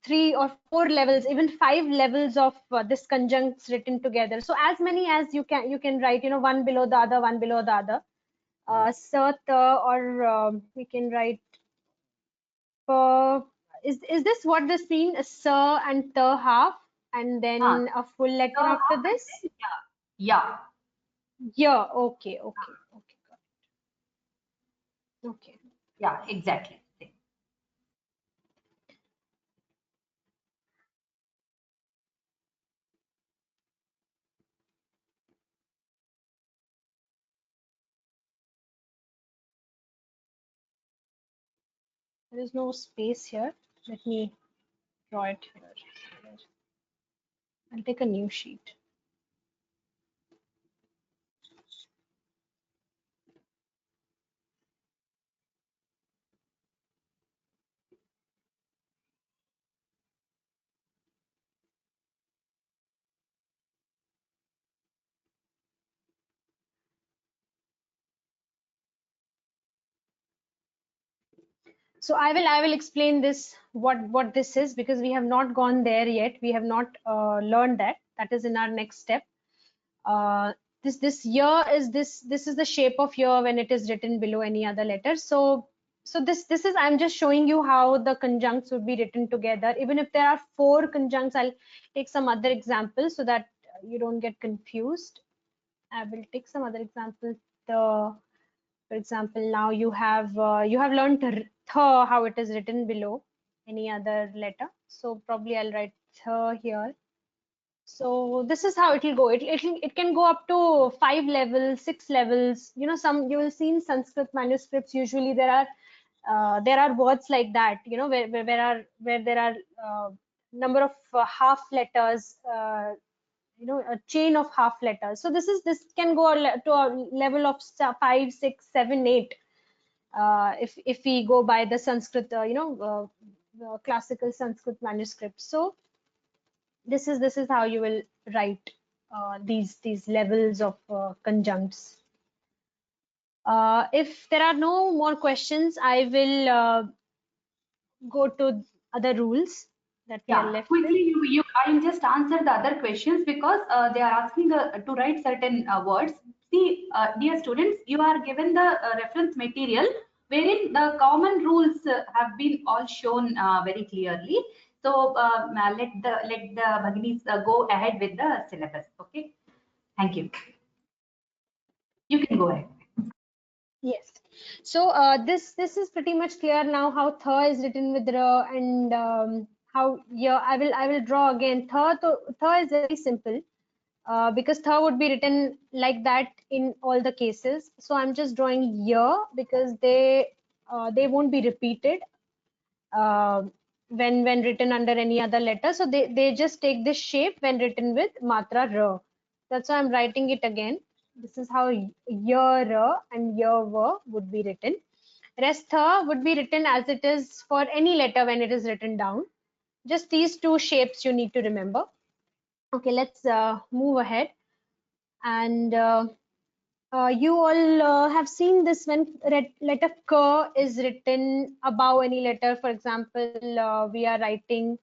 3 or 4 levels, even 5 levels of this conjuncts written together. So as many as you can write, one below the other, one below the other. Sa, ta, or we can write is this what this mean? Sa and ta half, and Ah, then a full letter ta after half and this? then ya. Ya. Yeah, okay, okay, okay, got it. Okay. Yeah, exactly. There is no space here. Let me draw it here. I'll take a new sheet. So I will explain this what this is, because we have not gone there yet. We have not learned that. That is in our next step. This year is this is the shape of year when it is written below any other letter. So this is, I'm just showing you how the conjuncts would be written together. Even if there are 4 conjuncts, I'll take some other examples so that you don't get confused. I will take some other examples. For example, now you have learned how it is written below any other letter. So probably I'll write here. So this is how it will go. It can go up to 5 levels, 6 levels. You know, some you will see in Sanskrit manuscripts. Usually there are words like that. You know, where there are number of half letters. You know, a chain of half letters. So this can go to a level of 5, 6, 7, 8. If we go by the Sanskrit, the classical Sanskrit manuscripts. So this is how you will write these levels of conjuncts. If there are no more questions, I will go to other rules that we are left quickly, with. I'll just answer the other questions because they are asking to write certain words. See, dear students, you are given the reference material wherein the common rules have been all shown very clearly. So let the Bhaginis go ahead with the syllabus. Okay, thank you. You can go ahead. Yes. So this is pretty much clear now how tha is written with ra, and how yeah I will draw again tha. So tha is very simple because tha would be written like that in all the cases. So I'm just drawing ya because they won't be repeated uh, when written under any other letter. So they just take this shape when written with matra ra. That's why I'm writing it again. This is how ya ra and ya va would be written. Rest tha would be written as it is for any letter when it is written down. Just these 2 shapes you need to remember. Okay, let's move ahead. And you all have seen this when letter k is written above any letter. For example, we are writing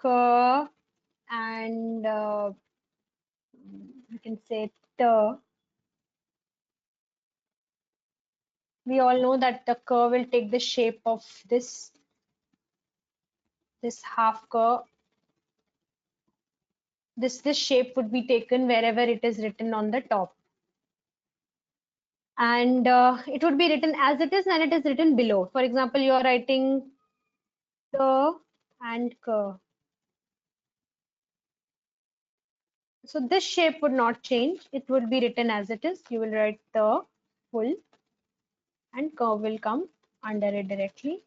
k, and you can say t. We all know that the k will take the shape of this half k. This shape would be taken wherever it is written on the top, and it would be written as it is when it is written below. For example, you are writing t and k. So this shape would not change. It would be written as it is. You will write the full, and curve will come under it directly.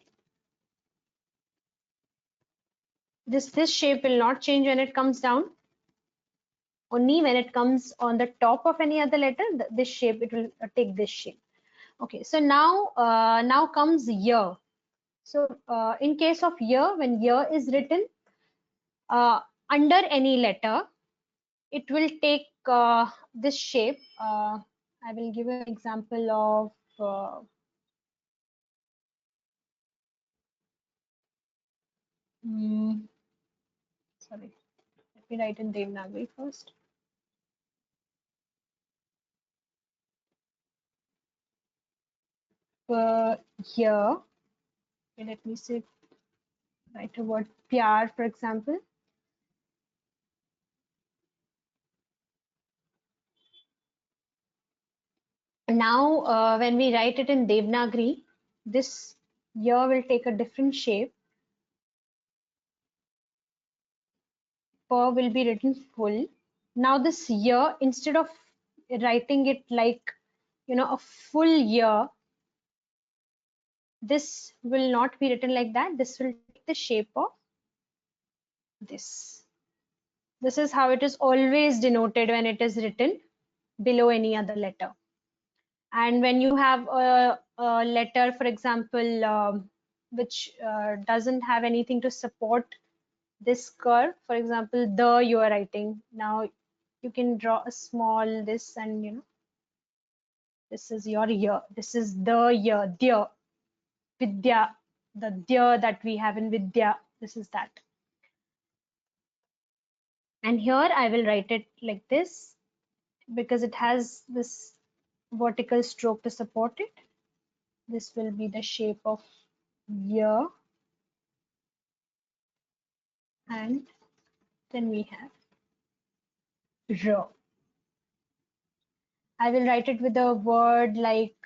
This shape will not change when it comes down. Only when it comes on the top of any other letter, this shape, it will take this shape. Okay, so now comes year. So in case of year, when year is written under any letter, it will take this shape. I will give an example of sorry, let me write in Devanagari first. Here, okay, let me say, write a word pyar, for example. Now, when we write it in Devanagari, this year will take a different shape. Per will be written full. Now this year, instead of writing it like, you know, a full year, this will not be written like that. This will take the shape of this. This is how it is always denoted when it is written below any other letter. And when you have a letter, for example, which doesn't have anything to support this curve, for example, the you are writing, now you can draw a small this, and you know, this is your year, this is the year, the vidya, the dia that we have in vidya, this is that. And here I will write it like this because it has this vertical stroke to support it. This will be the shape of year, and then we have R. I will write it with a word like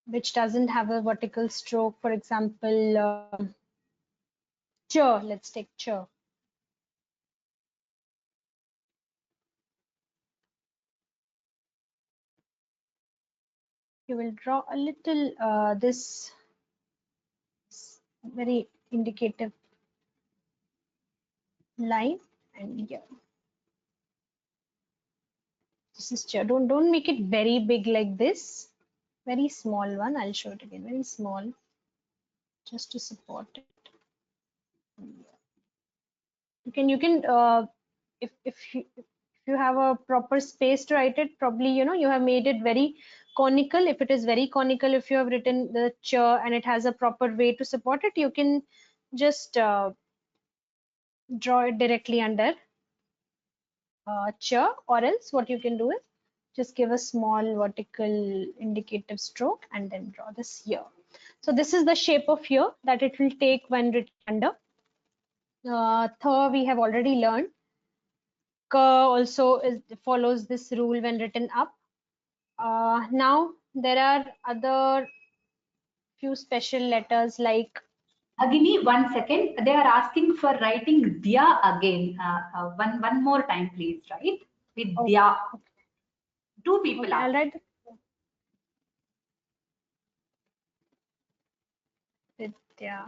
which doesn't have a vertical stroke. For example, ch. Let's take ch. You will draw a little this very indicative line, and here. This is ch. Don't make it very big like this. Very small one. I'll show it again. Very small, just to support it. You can if you have a proper space to write it, probably you have made it very conical. If it is very conical, if you have written the ch and it has a proper way to support it, you can just draw it directly under ch, or else what you can do is just give a small vertical indicative stroke and then draw this here. So this is the shape of here that it will take when written under. Tha we have already learned. Ka also follows this rule when written up. Now there are other few special letters like Agini, 1 second. They are asking for writing dia again. One more time, please. Right? With oh, dia. okay, Two people okay, I'll asked. write Vidya.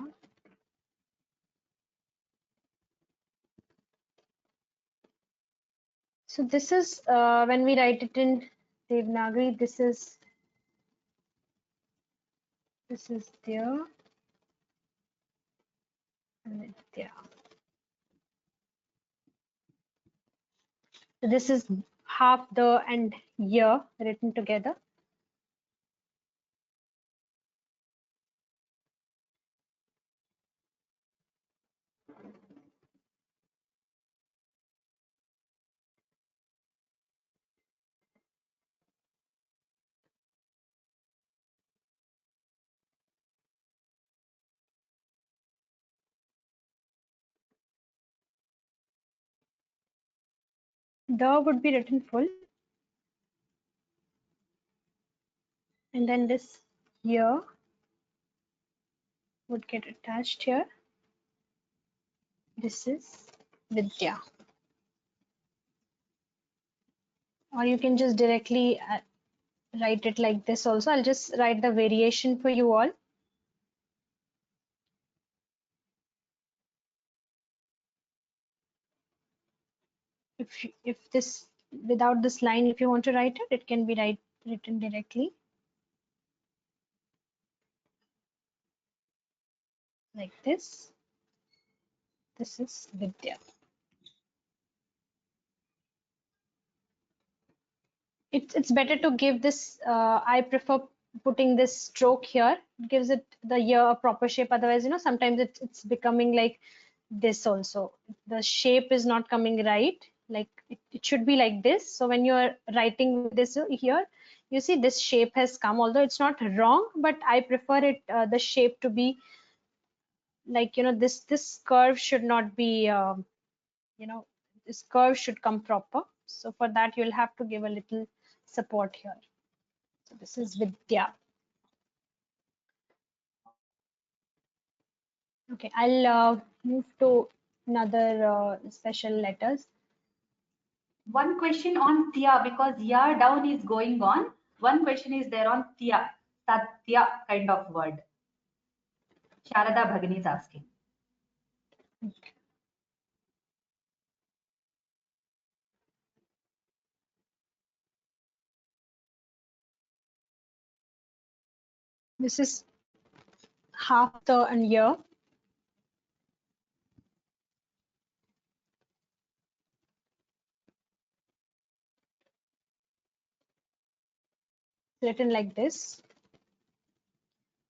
So this is when we write it in Devanagari. This is there, and Vidya. So this is half the and year written together. The would be written full, and then this year would get attached here. This is Vidya. Or you can just directly write it like this also. I'll just write the variation for you all. If this, without this line, if you want to write it, it can be written directly like this. This is Vidya. It's better to give this. I prefer putting this stroke here. It gives it the year a proper shape. Otherwise, sometimes it's becoming like this also. The shape is not coming right. Like it should be like this. So when you're writing this here, you see this shape has come. Although it's not wrong, but I prefer it the shape to be like this curve should not be this curve should come proper. So for that you'll have to give a little support here. So this is Vidya. Okay, I'll move to another special letters. One question on tia, because ya down is going on. One question is there on tia. satya kind of word? Sharada Bhagini is asking. This is half the and year. Written like this.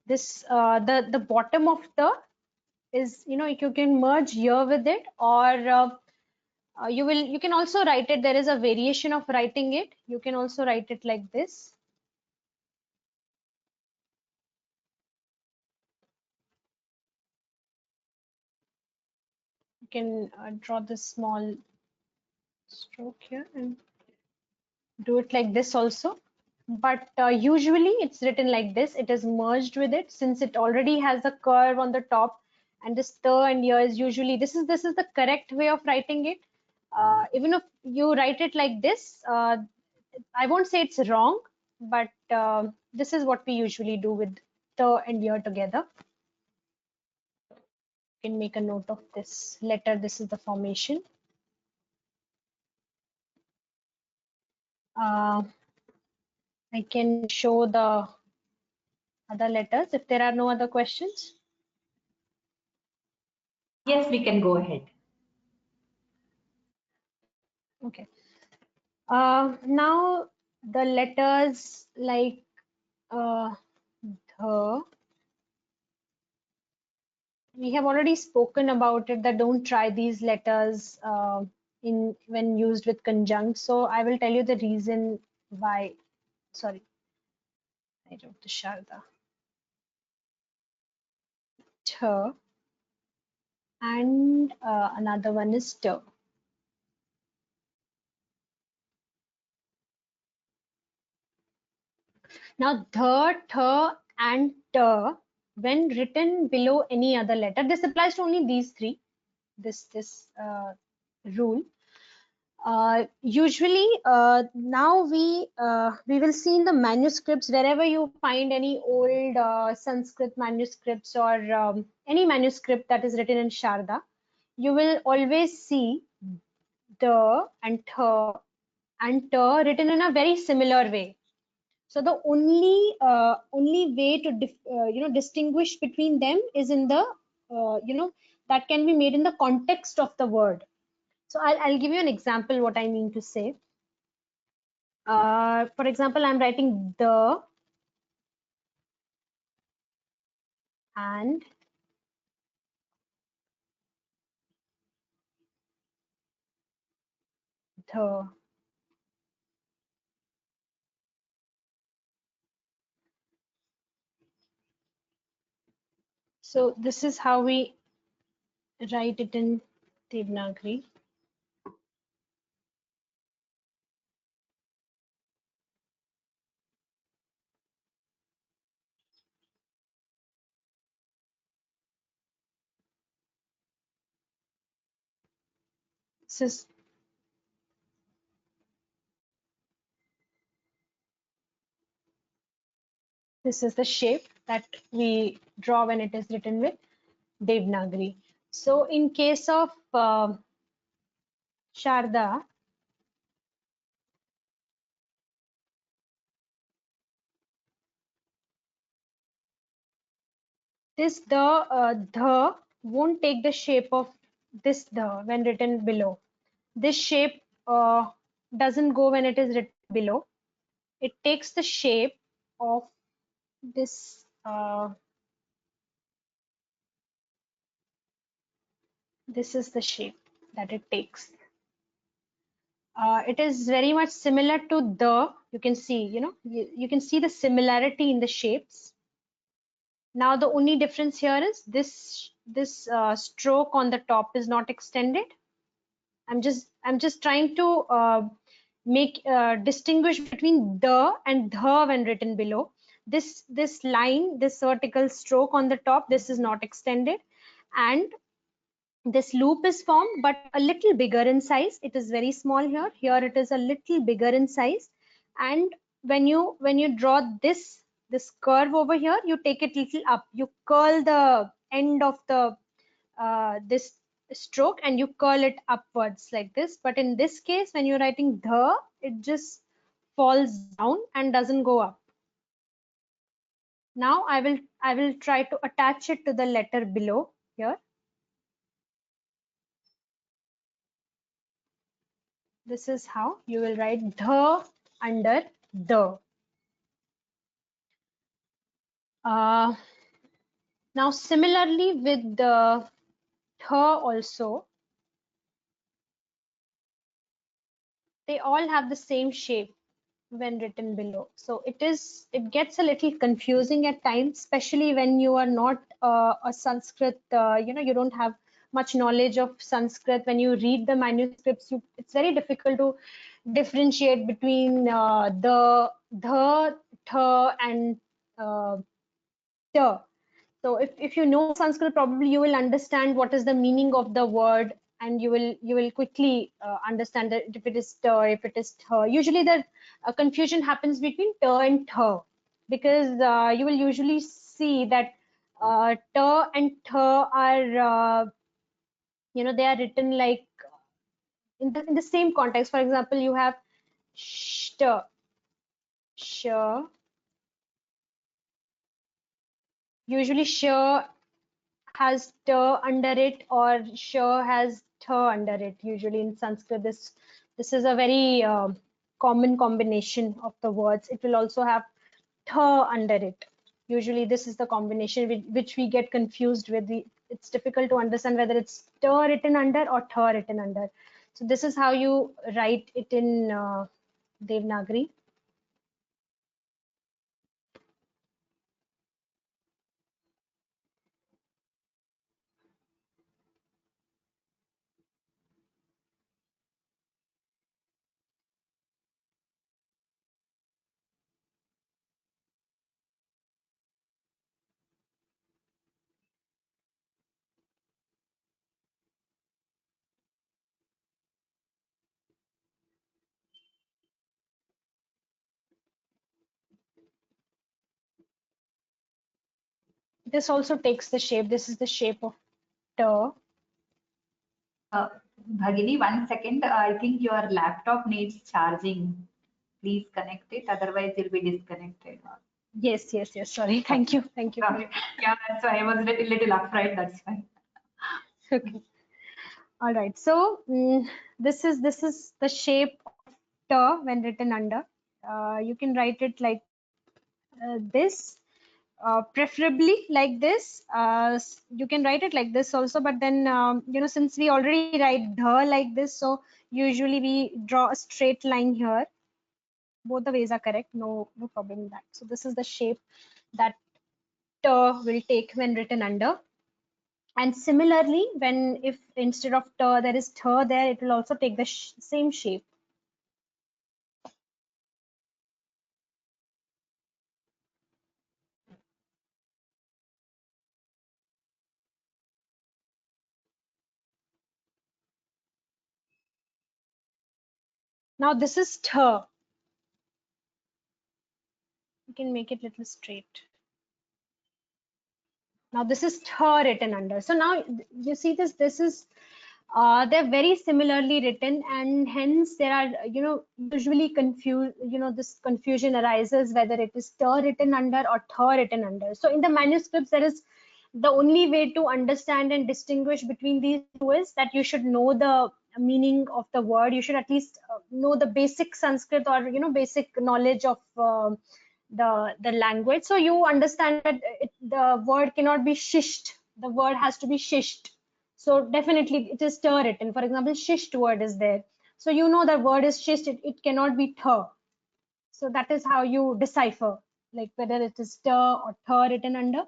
This the bottom of the is, you know, you can merge here with it, or you can also write it. There is a variation of writing it. You can also write it like this. You can draw this small stroke here and do it like this also. But usually it's written like this. It is merged with it, since it already has a curve on the top, and this the and here is usually, this is the correct way of writing it. Even if you write it like this, I won't say it's wrong, but this is what we usually do with the and here together. You can make a note of this letter. This is the formation. I can show the other letters if there are no other questions. Yes, we can go ahead. Okay. Now the letters like the, we have already spoken about it, that don't try these letters in when used with conjunct. So I will tell you the reason why. Sorry, I wrote the Sharda. Th, and another one is t. Now the, th, and t, when written below any other letter, this applies to only these three. This rule. Usually now we will see in the manuscripts, wherever you find any old Sanskrit manuscripts, or any manuscript that is written in Sharda, you will always see the and th and t written in a very similar way. So the only way to distinguish between them is in the that can be made in the context of the word. So I'll give you an example what I mean to say. For example, I'm writing the and the. So this is how we write it in Devanagari. This is the shape that we draw when it is written with Devanagari. So in case of Sharda, this the won't take the shape of this the when written below. This shape doesn't go when it is written below. It takes the shape of this this is the shape that it takes. It is very much similar to the, you can see, you can see the similarity in the shapes. Now the only difference here is this stroke on the top is not extended. I'm just trying to make distinguish between the and the when written below. This line, this vertical stroke on the top, this is not extended, and this loop is formed, but a little bigger in size. It is very small here. Here it is a little bigger in size, and when you draw this this curve over here, you take it little up. You curl the end of the this stroke and you curl it upwards like this. But in this case, when you're writing the, it just falls down and doesn't go up. Now I will try to attach it to the letter below here. This is how you will write the under the. Now similarly with the tha also, they all have the same shape when written below. So it gets a little confusing at times, especially when you are not a Sanskrit, you don't have much knowledge of Sanskrit. When you read the manuscripts, it's very difficult to differentiate between the, tha, and ta. So if you know Sanskrit, probably you will understand what is the meaning of the word, and you will quickly understand that if it is ta, if it is tha. Usually the confusion happens between ta and tha, because you will usually see that ta and tha are they are written like in the same context. For example, you have shta, sh. Usually sh has ta under it, or sh has tha under it. Usually in Sanskrit, this is a very common combination of the words. It will also have tha under it. Usually this is the combination which we get confused with. It's difficult to understand whether it's ta written under or tha written under. So this is how you write it in Devanagari. This also takes the shape. This is the shape of ta. Bhagini, 1 second. I think your laptop needs charging. Please connect it, otherwise you'll be disconnected. Yes. Sorry. Thank you. Yeah, that's why I was a little afraid. That's fine. Okay. All right. So this is the shape of ta when written under. You can write it like this, preferably like this. You can write it like this also, but then since we already write dha like this, so usually we draw a straight line here. Both the ways are correct. No problem with that. So this is the shape that ta will take when written under. And similarly, if instead of ta there is tha there, it will also take the same shape. Now this is tha. You can make it little straight. Now this is tha written under. So now you see this is they're very similarly written, and hence there are usually this confusion arises whether it is ta written under or tha written under. So in the manuscripts, there is the only way to understand and distinguish between these two is that you should know the meaning of the word. You should at least know the basic Sanskrit, or basic knowledge of the language, so you understand that the word cannot be shisht. The word has to be shisht. So definitely it is ta written. For example, shisht word is there, so you know the word is shisht. It cannot be tha. So that is how you decipher like whether it is ta or tha written under.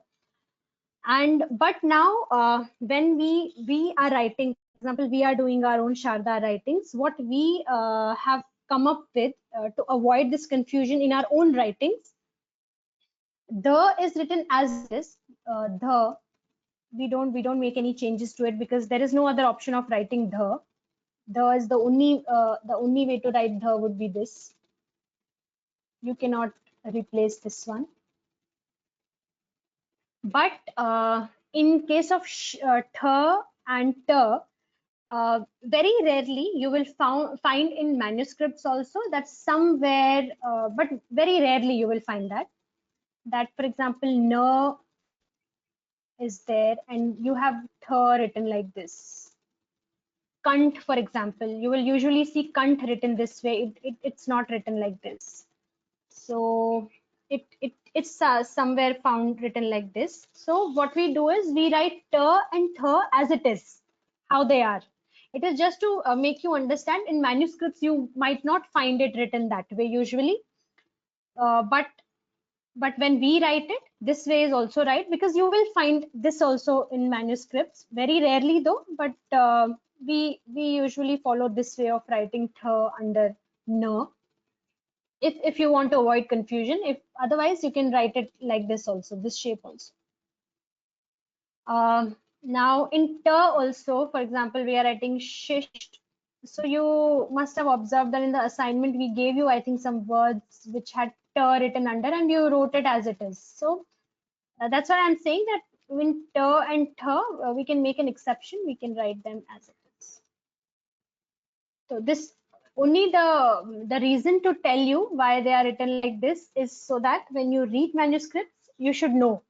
But now when we are writing, for example, we are doing our own Sharada writings, what we have come up with to avoid this confusion in our own writings, the is written as this. The we don't make any changes to it, because there is no other option of writing the is the only way to write the would be this. You cannot replace this one. But in case of th and t, very rarely you will find in manuscripts also that somewhere, but very rarely you will find that for example, no is there and you have th written like this. Kant, for example, you will usually see Kant written this way. It's not written like this. So it's somewhere found written like this. So what we do is we write t and th as it is, how they are. It is just to make you understand. In manuscripts, you might not find it written that way usually, but when we write it, this way is also right, because you will find this also in manuscripts. Very rarely though, but we usually follow this way of writing th under n, if you want to avoid confusion. If otherwise, you can write it like this also, this shape also. Now in t also, for example, we are writing shish. So you must have observed that in the assignment we gave you, I think, some words which had t written under, and you wrote it as it is. So that's why I'm saying that in t and th, we can make an exception. We can write them as it is. So this only the reason to tell you why they are written like this is so that when you read manuscripts, you should know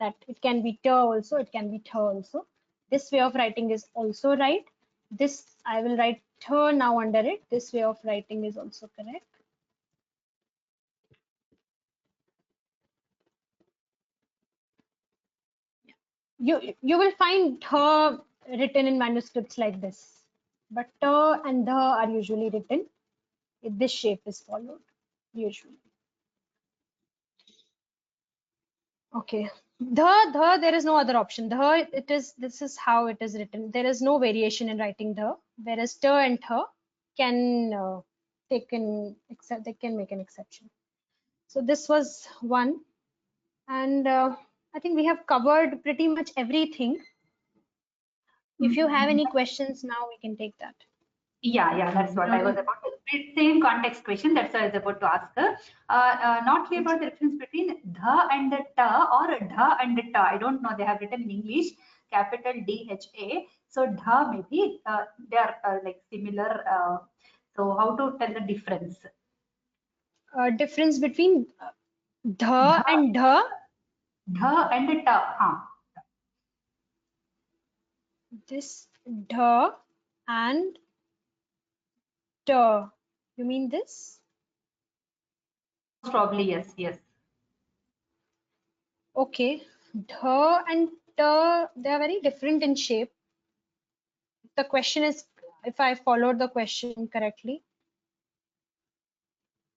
that it can be t also, it can be th also. This way of writing is also right. This I will write th now under it. This way of writing is also correct. You will find th written in manuscripts like this, but t and the are usually written. This shape is followed usually. Okay. There is no other option. This is how it is written. There is no variation in writing the, whereas t and th can they can make an exception. So this was one, and I think we have covered pretty much everything. If you have any questions now, we can take that. Yeah, that's what I was about to. Same context question. That's what I was about to ask her. Not clear about the difference between the and the ta or dha and the ta. I don't know. They have written in English capital DHA. So dha maybe they are like similar. So how to tell the difference? Difference between Dha, the and dha. dha and the ta. Huh. This dha and ta. You mean this? Probably yes. Okay. Dha and ta, they are very different in shape. The question is, if I followed the question correctly.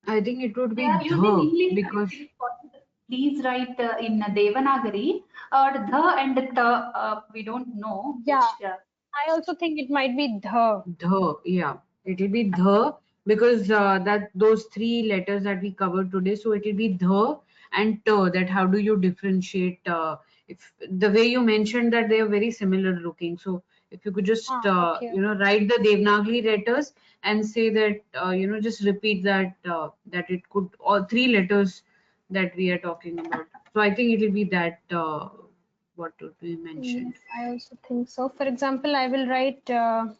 I think it would They be are using the, English. because If possible, please write in Devanagari or the and the. We don't know Yeah, which. I also think it might be yeah, it'll be the, because that those three letters that we covered today, so it'll be the and t. That how do you differentiate? If the way you mentioned that they are very similar looking, so if you could just okay. write the Devanagari letters and say that just repeat that that it could, all three letters that we are talking about. So I think it'll be that what would be mentioned. Yes, I also think so. For example, I will write it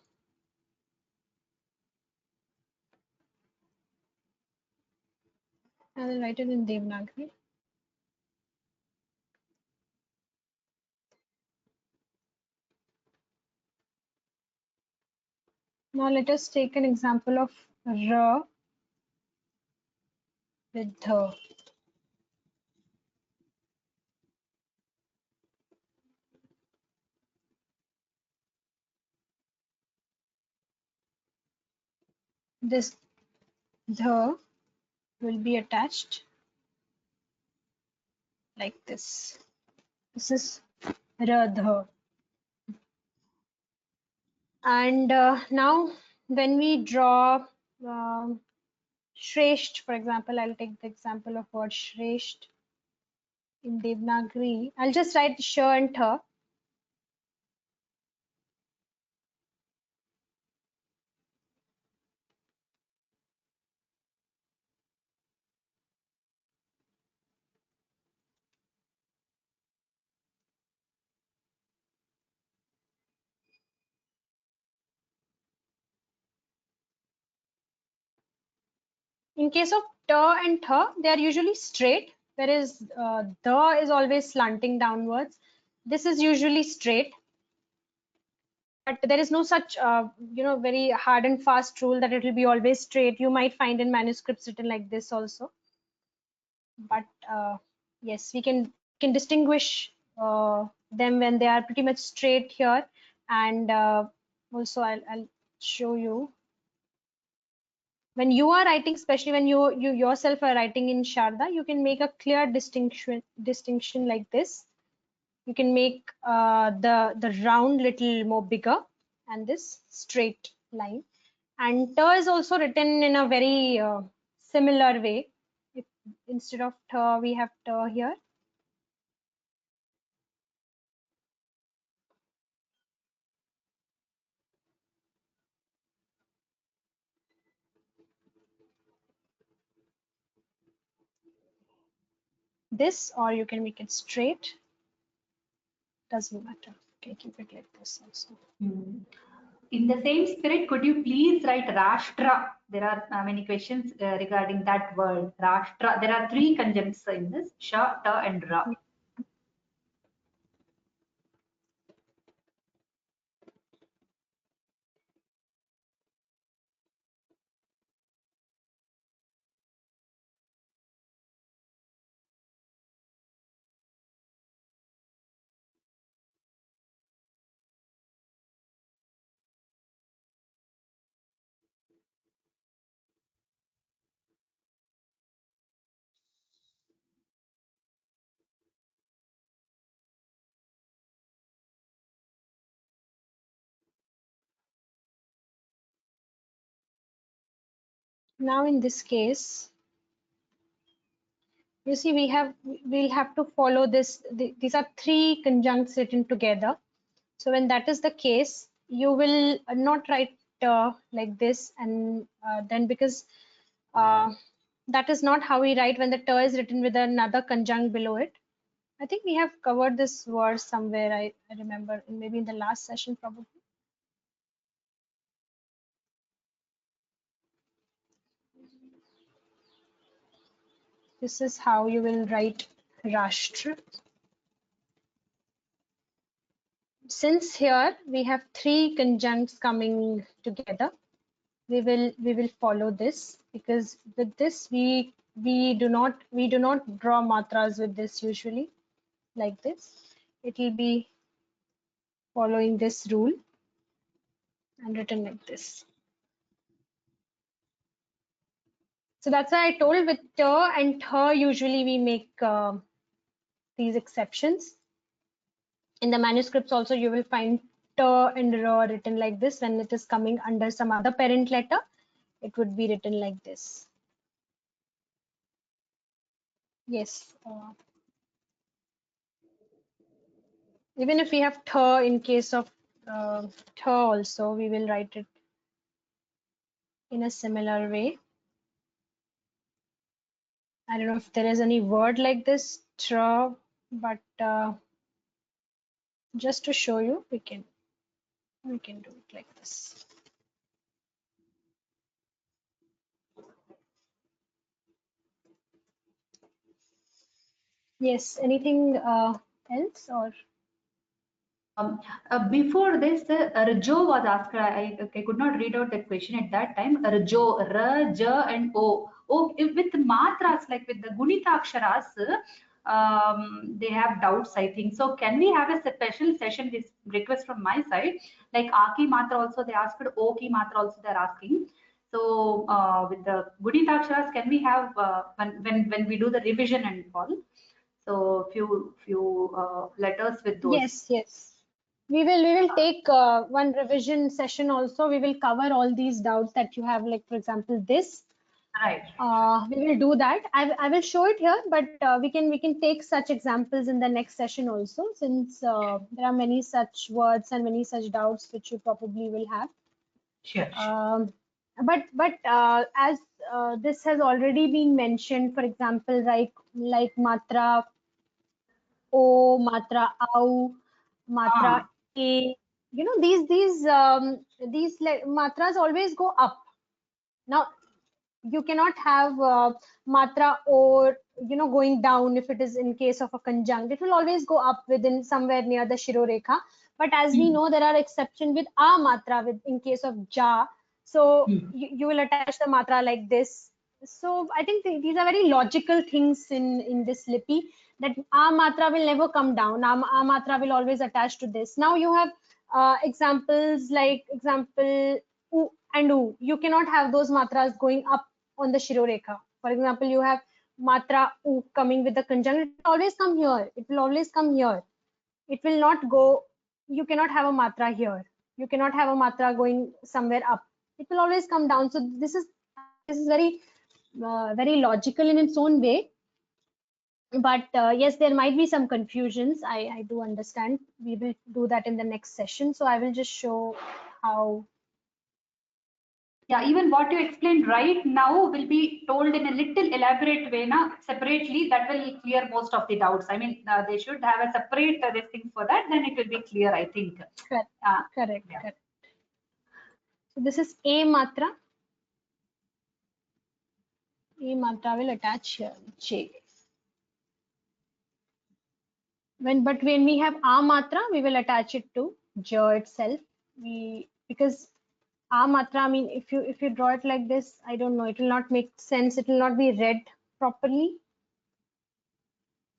in Devanagari. Now let us take an example of ra with dha. This dha will be attached like this. This is ra dha. And now when we draw Shresht, for example, I'll take the example of word Shresht in Devanagari. I'll just write sh and tha. In case of ta and tha, they are usually straight, whereas the is always slanting downwards. This is usually straight, but there is no such very hard and fast rule that it will be always straight. You might find in manuscripts written like this also, but yes, we can distinguish them when they are pretty much straight here. And also I'll show you, when you are writing, especially when you yourself are writing in Sharada, you can make a clear distinction like this. You can make the round little more bigger and this straight line. And ta is also written in a very similar way. If instead of ta we have ta here. This, or you can make it straight, doesn't matter. Okay, keep it like this also. In the same spirit, could you please write Rashtra? There are many questions regarding that word, Rashtra. There are 3 conjuncts in this, Sha, Ta and Ra. Now in this case, you see we'll have to follow this. These are 3 conjuncts written together. So when that is the case, you will not write like this, and then because that is not how we write when the ta is written with another conjunct below it. I think we have covered this word somewhere. I remember maybe in the last session probably. This is how you will write Rashtra. Since here we have 3 conjuncts coming together, we will follow this, because with this we do not draw matras with this usually like this. It will be following this rule and written like this. So that's why I told with ta and tha usually we make these exceptions. In the manuscripts also you will find ta and ra written like this. When it is coming under some other parent letter, it would be written like this. Yes. Even if we have tha, in case of tha also, we will write it in a similar way. I don't know if there is any word like this, tra, but just to show you, we can do it like this. Yes, anything else or? Before this, Rjo was asked. I could not read out the question at that time. Rjo, R, J, and O. With matras, like with the Gunitaksharas, they have doubts, I think. So, can we have a special session? This request from my side. Like Aki Matra also, they asked. Oki Matra also, they're asking. So, with the Gunitaksharas, can we have when we do the revision and all? So, few letters with those. Yes. We will take one revision session also. We will cover all these doubts that you have, like for example this. Right. We will do that. I will show it here, but we can take such examples in the next session also, since there are many such words and many such doubts which you probably will have. Sure. But as this has already been mentioned, for example, like matra o, matra au, matra a, these matras always go up. Now You cannot have matra or going down if it is in case of a conjunct. It will always go up within somewhere near the shirorekha. But as we know, there are exceptions with a matra in case of ja. So you will attach the matra like this. So I think these are very logical things in this lipi, that a matra will never come down. A matra will always attach to this. Now you have examples like example u and u. You cannot have those matras going up on the shirorekha. For example, you have matra u coming with the conjunct. It will always come here. It will always come here. It will not go. You cannot have a matra here. You cannot have a matra going somewhere up. It will always come down. So this is very very logical in its own way. But yes, there might be some confusions. I do understand. We will do that in the next session. So I will just show how. Yeah, even what you explained right now will be told in a little elaborate way, na, separately. That will clear most of the doubts. I mean, they should have a separate this thing for that. Then it will be clear, I think. Correct. Correct. Yeah. Correct. So this is a matra. A matra will attach here. J. But when we have a matra, we will attach it to ja itself. Because a matra, I mean, if you draw it like this, I don't know, it will not make sense. It will not be read properly.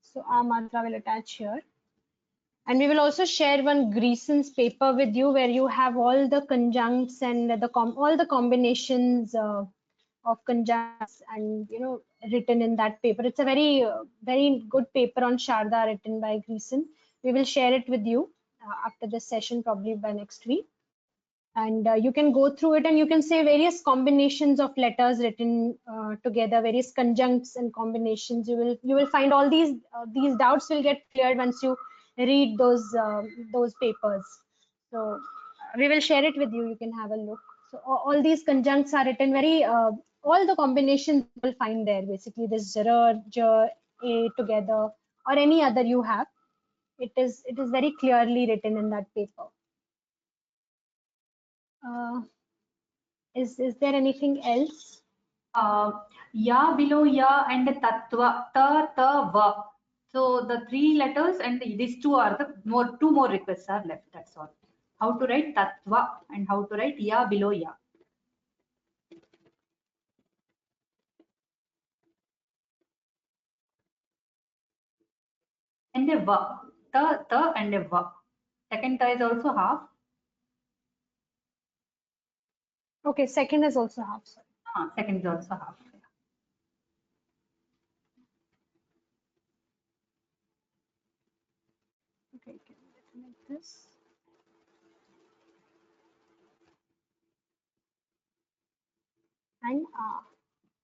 So a matra will attach here. And we will also share one Greason's paper with you, where you have all the conjuncts and all the combinations of conjuncts, and written in that paper. It's a very very good paper on Sharada written by Greason. We will share it with you after this session, probably by next week. And you can go through it, and you can say various combinations of letters written together, various conjuncts and combinations. You will find all these doubts will get cleared once you read those papers. So we will share it with you. You can have a look. So all these conjuncts are written very all the combinations you will find there. Basically, this jar, a together, or any other you have. It is very clearly written in that paper. Is there anything else? Ya below ya and tatva, ta, ta, va. So the three letters and these two are the two more requests are left. That's all. How to write tatva and how to write ya below ya. And a va. Ta and a va. Second ta is also half. Okay, second is also half. Sorry. Second is also half. Okay, like this. And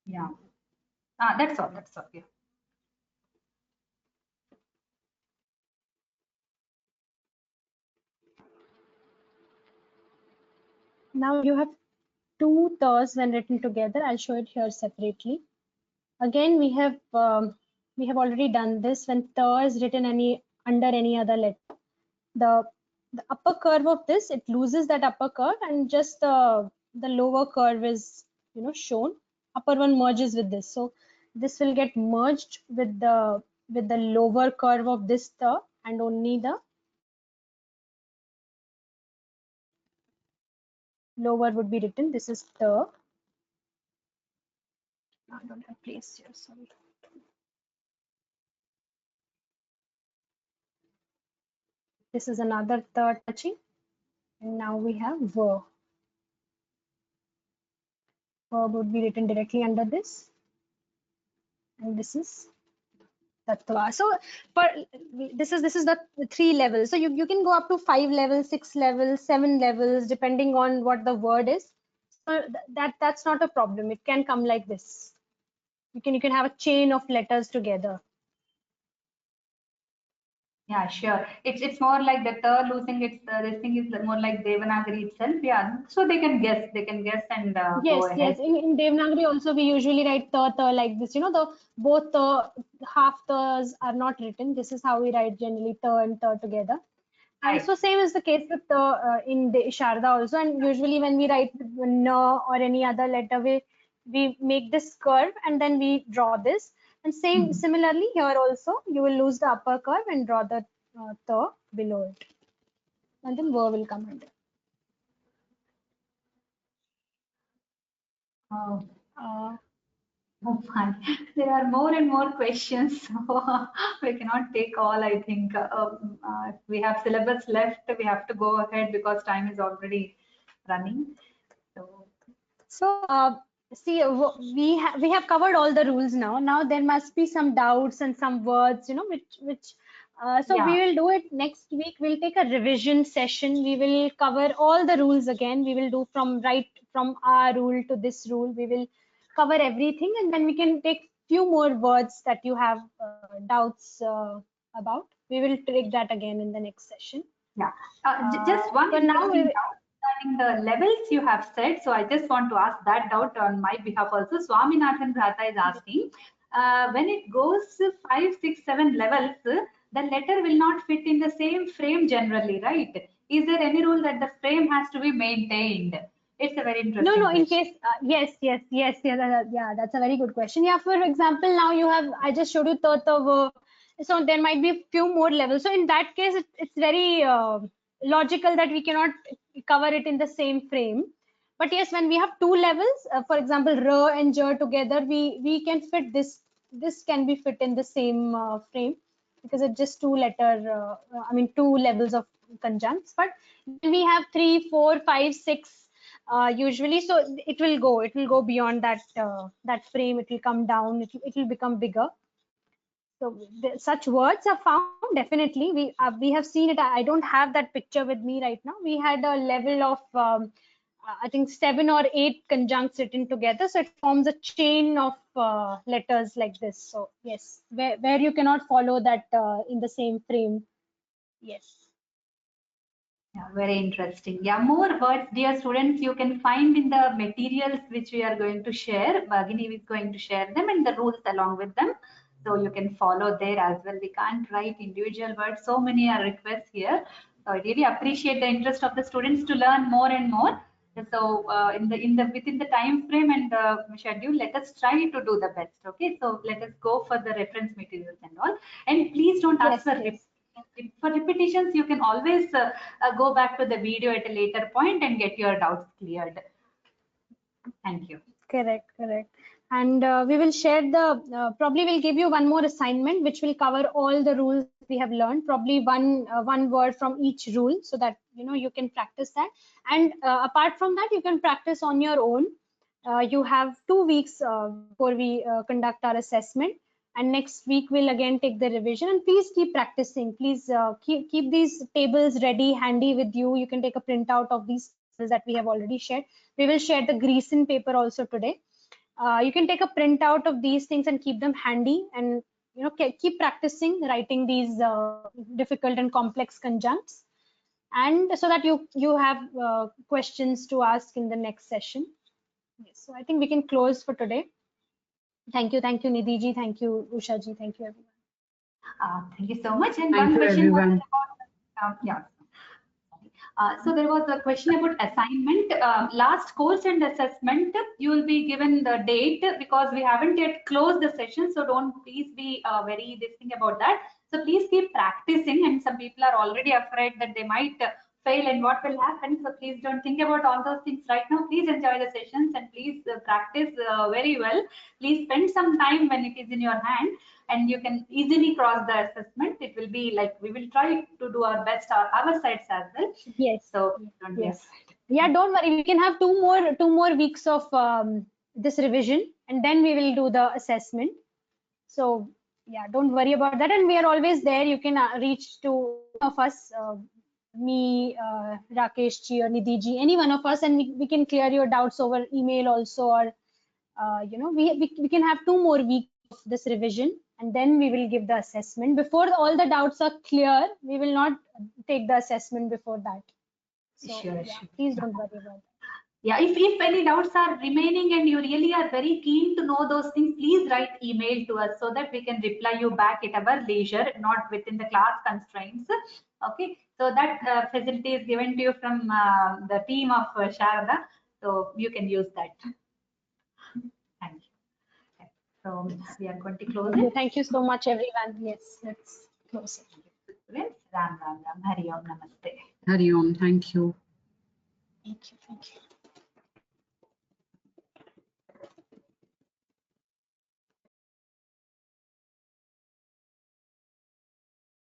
Yeah. That's all. That's all. Yeah. now you have two tas when written together. I'll show it here separately. Again, we have already done this when ta is written under any other letter. The upper curve of this, it loses that upper curve, and just the lower curve is shown. Upper one merges with this, so this will get merged with the lower curve of this ta, and only the lower would be written. This is ta. I don't have place here, sorry. This is another ta touching, and now we have ver. Verb would be written directly under this, and this is tattva. So this is the three levels. So you can go up to 5 levels, 6 levels, 7 levels, depending on what the word is. So that's not a problem. It can come like this. You can have a chain of letters together. Yeah, sure. It's more like the ta losing its this thing is more like Devanagari itself. Yeah, so they can guess. They can guess and Yes, go ahead. yes. In Devanagari also we usually write ta like this. The both half tas are not written. This is how we write generally ta and ta together. And Right. so same is the case with in Sharada also. And usually when we write na or any other letter, we we make this curve and then we draw this. And similarly here also you will lose the upper curve and draw the the below it, and then ver will come under. Oh, Uh, oh my. There are more and more questions. So we cannot take all, I think. We have syllabus left. We have to go ahead because time is already running. So, So see, we have covered all the rules now. Now there must be some doubts and some words, you know, which so we yeah. will do it next week. We'll take a revision session. We will cover all the rules again. We will do from our rule to this rule. We will cover everything, and then we can take few more words that you have doubts about. We will take that again in the next session. Yeah. Just one For now, interesting doubt regarding the levels you have said. So I just want to ask that doubt on my behalf also. Swaminathan Bhrata is asking, when it goes to 5, 6, 7 levels, the letter will not fit in the same frame generally, right? Is there any rule that the frame has to be maintained? It's a very interesting No, in question. case, yes, yeah, that's a very good question. Yeah, for example, now you have, I just showed you the, so there might be a few more levels. So in that case, it's very logical that we cannot cover it in the same frame. But yes, when we have two levels, for example, R and J together, we can fit this can be fit in the same frame because it's just two letter, two levels of conjuncts. But when we have 3, 4, 5, 6, usually, so it will go beyond that frame. It will come down. It will become bigger. So such words are found definitely. We have seen it. I don't have that picture with me right now. We had a level of I think 7 or 8 conjuncts written together, so it forms a chain of letters like this. So yes, where you cannot follow that in the same frame. Yes. Yeah, very interesting. Yeah, more words, dear students, you can find in the materials which we are going to share. Bhagini is going to share them and the rules along with them. So you can follow there as well. We can't write individual words. So many are requests here. So I really appreciate the interest of the students to learn more and more. So within the time frame and the schedule, let us try to do the best. Okay, so let us go for the reference materials and all. And please don't ask Yes. for repetitions. You can always go back to the video at a later point and get your doubts cleared. Thank you. Correct. And we will share probably we'll give you one more assignment which will cover all the rules we have learned, probably one word from each rule, so that you can practice that. And apart from that, you can practice on your own. You have 2 weeks before we conduct our assessment, and next week we'll again take the revision. And please keep practicing. Please keep these tables ready, handy with you. You can take a printout of these tables that we have already shared. We will share the Greason paper also today. You can take a printout of these things and keep them handy, and keep practicing writing these difficult and complex conjuncts, and so that you have questions to ask in the next session. Yes, so I think we can close for today. Thank you, Nidhi ji, thank you, Usha ji, thank you everyone. Thank you so much. And Thank one you, question was everyone. about, yeah. So there was a question about assignment. Last course and assessment, you will be given the date because we haven't yet closed the session. So don't please be very this thing about that. So please keep practicing. And some people are already afraid that they might fail and what will happen. So please don't think about all those things right now. Please enjoy the sessions and please practice very well. Please spend some time when it is in your hand, and you can easily cross the assessment. It will be like we will try to do our best our sides as well. Yes. So don't be Yes. afraid. Yeah, don't worry. We can have two more weeks of this revision, and then we will do the assessment. So yeah, don't worry about that. And we are always there. You can reach to of us, me, Rakesh ji or Nidhi ji, any one of us, and we can clear your doubts over email also, or we can have 2 more weeks of this revision, and then we will give the assessment. Before all the doubts are clear, we will not take the assessment before that. So Sure. please don't worry about that. Yeah, if any doubts are remaining and you really are very keen to know those things, please write email to us so that we can reply you back at our leisure, not within the class constraints. Okay, so that facility is given to you from the team of Sharada, so you can use that. So we are going to close Okay, it. thank you so much, everyone. Yes, let's close it. Students, Ram Ram Ram, Hari Om Namaste. Hari Om. Thank you. Thank you. Thank you.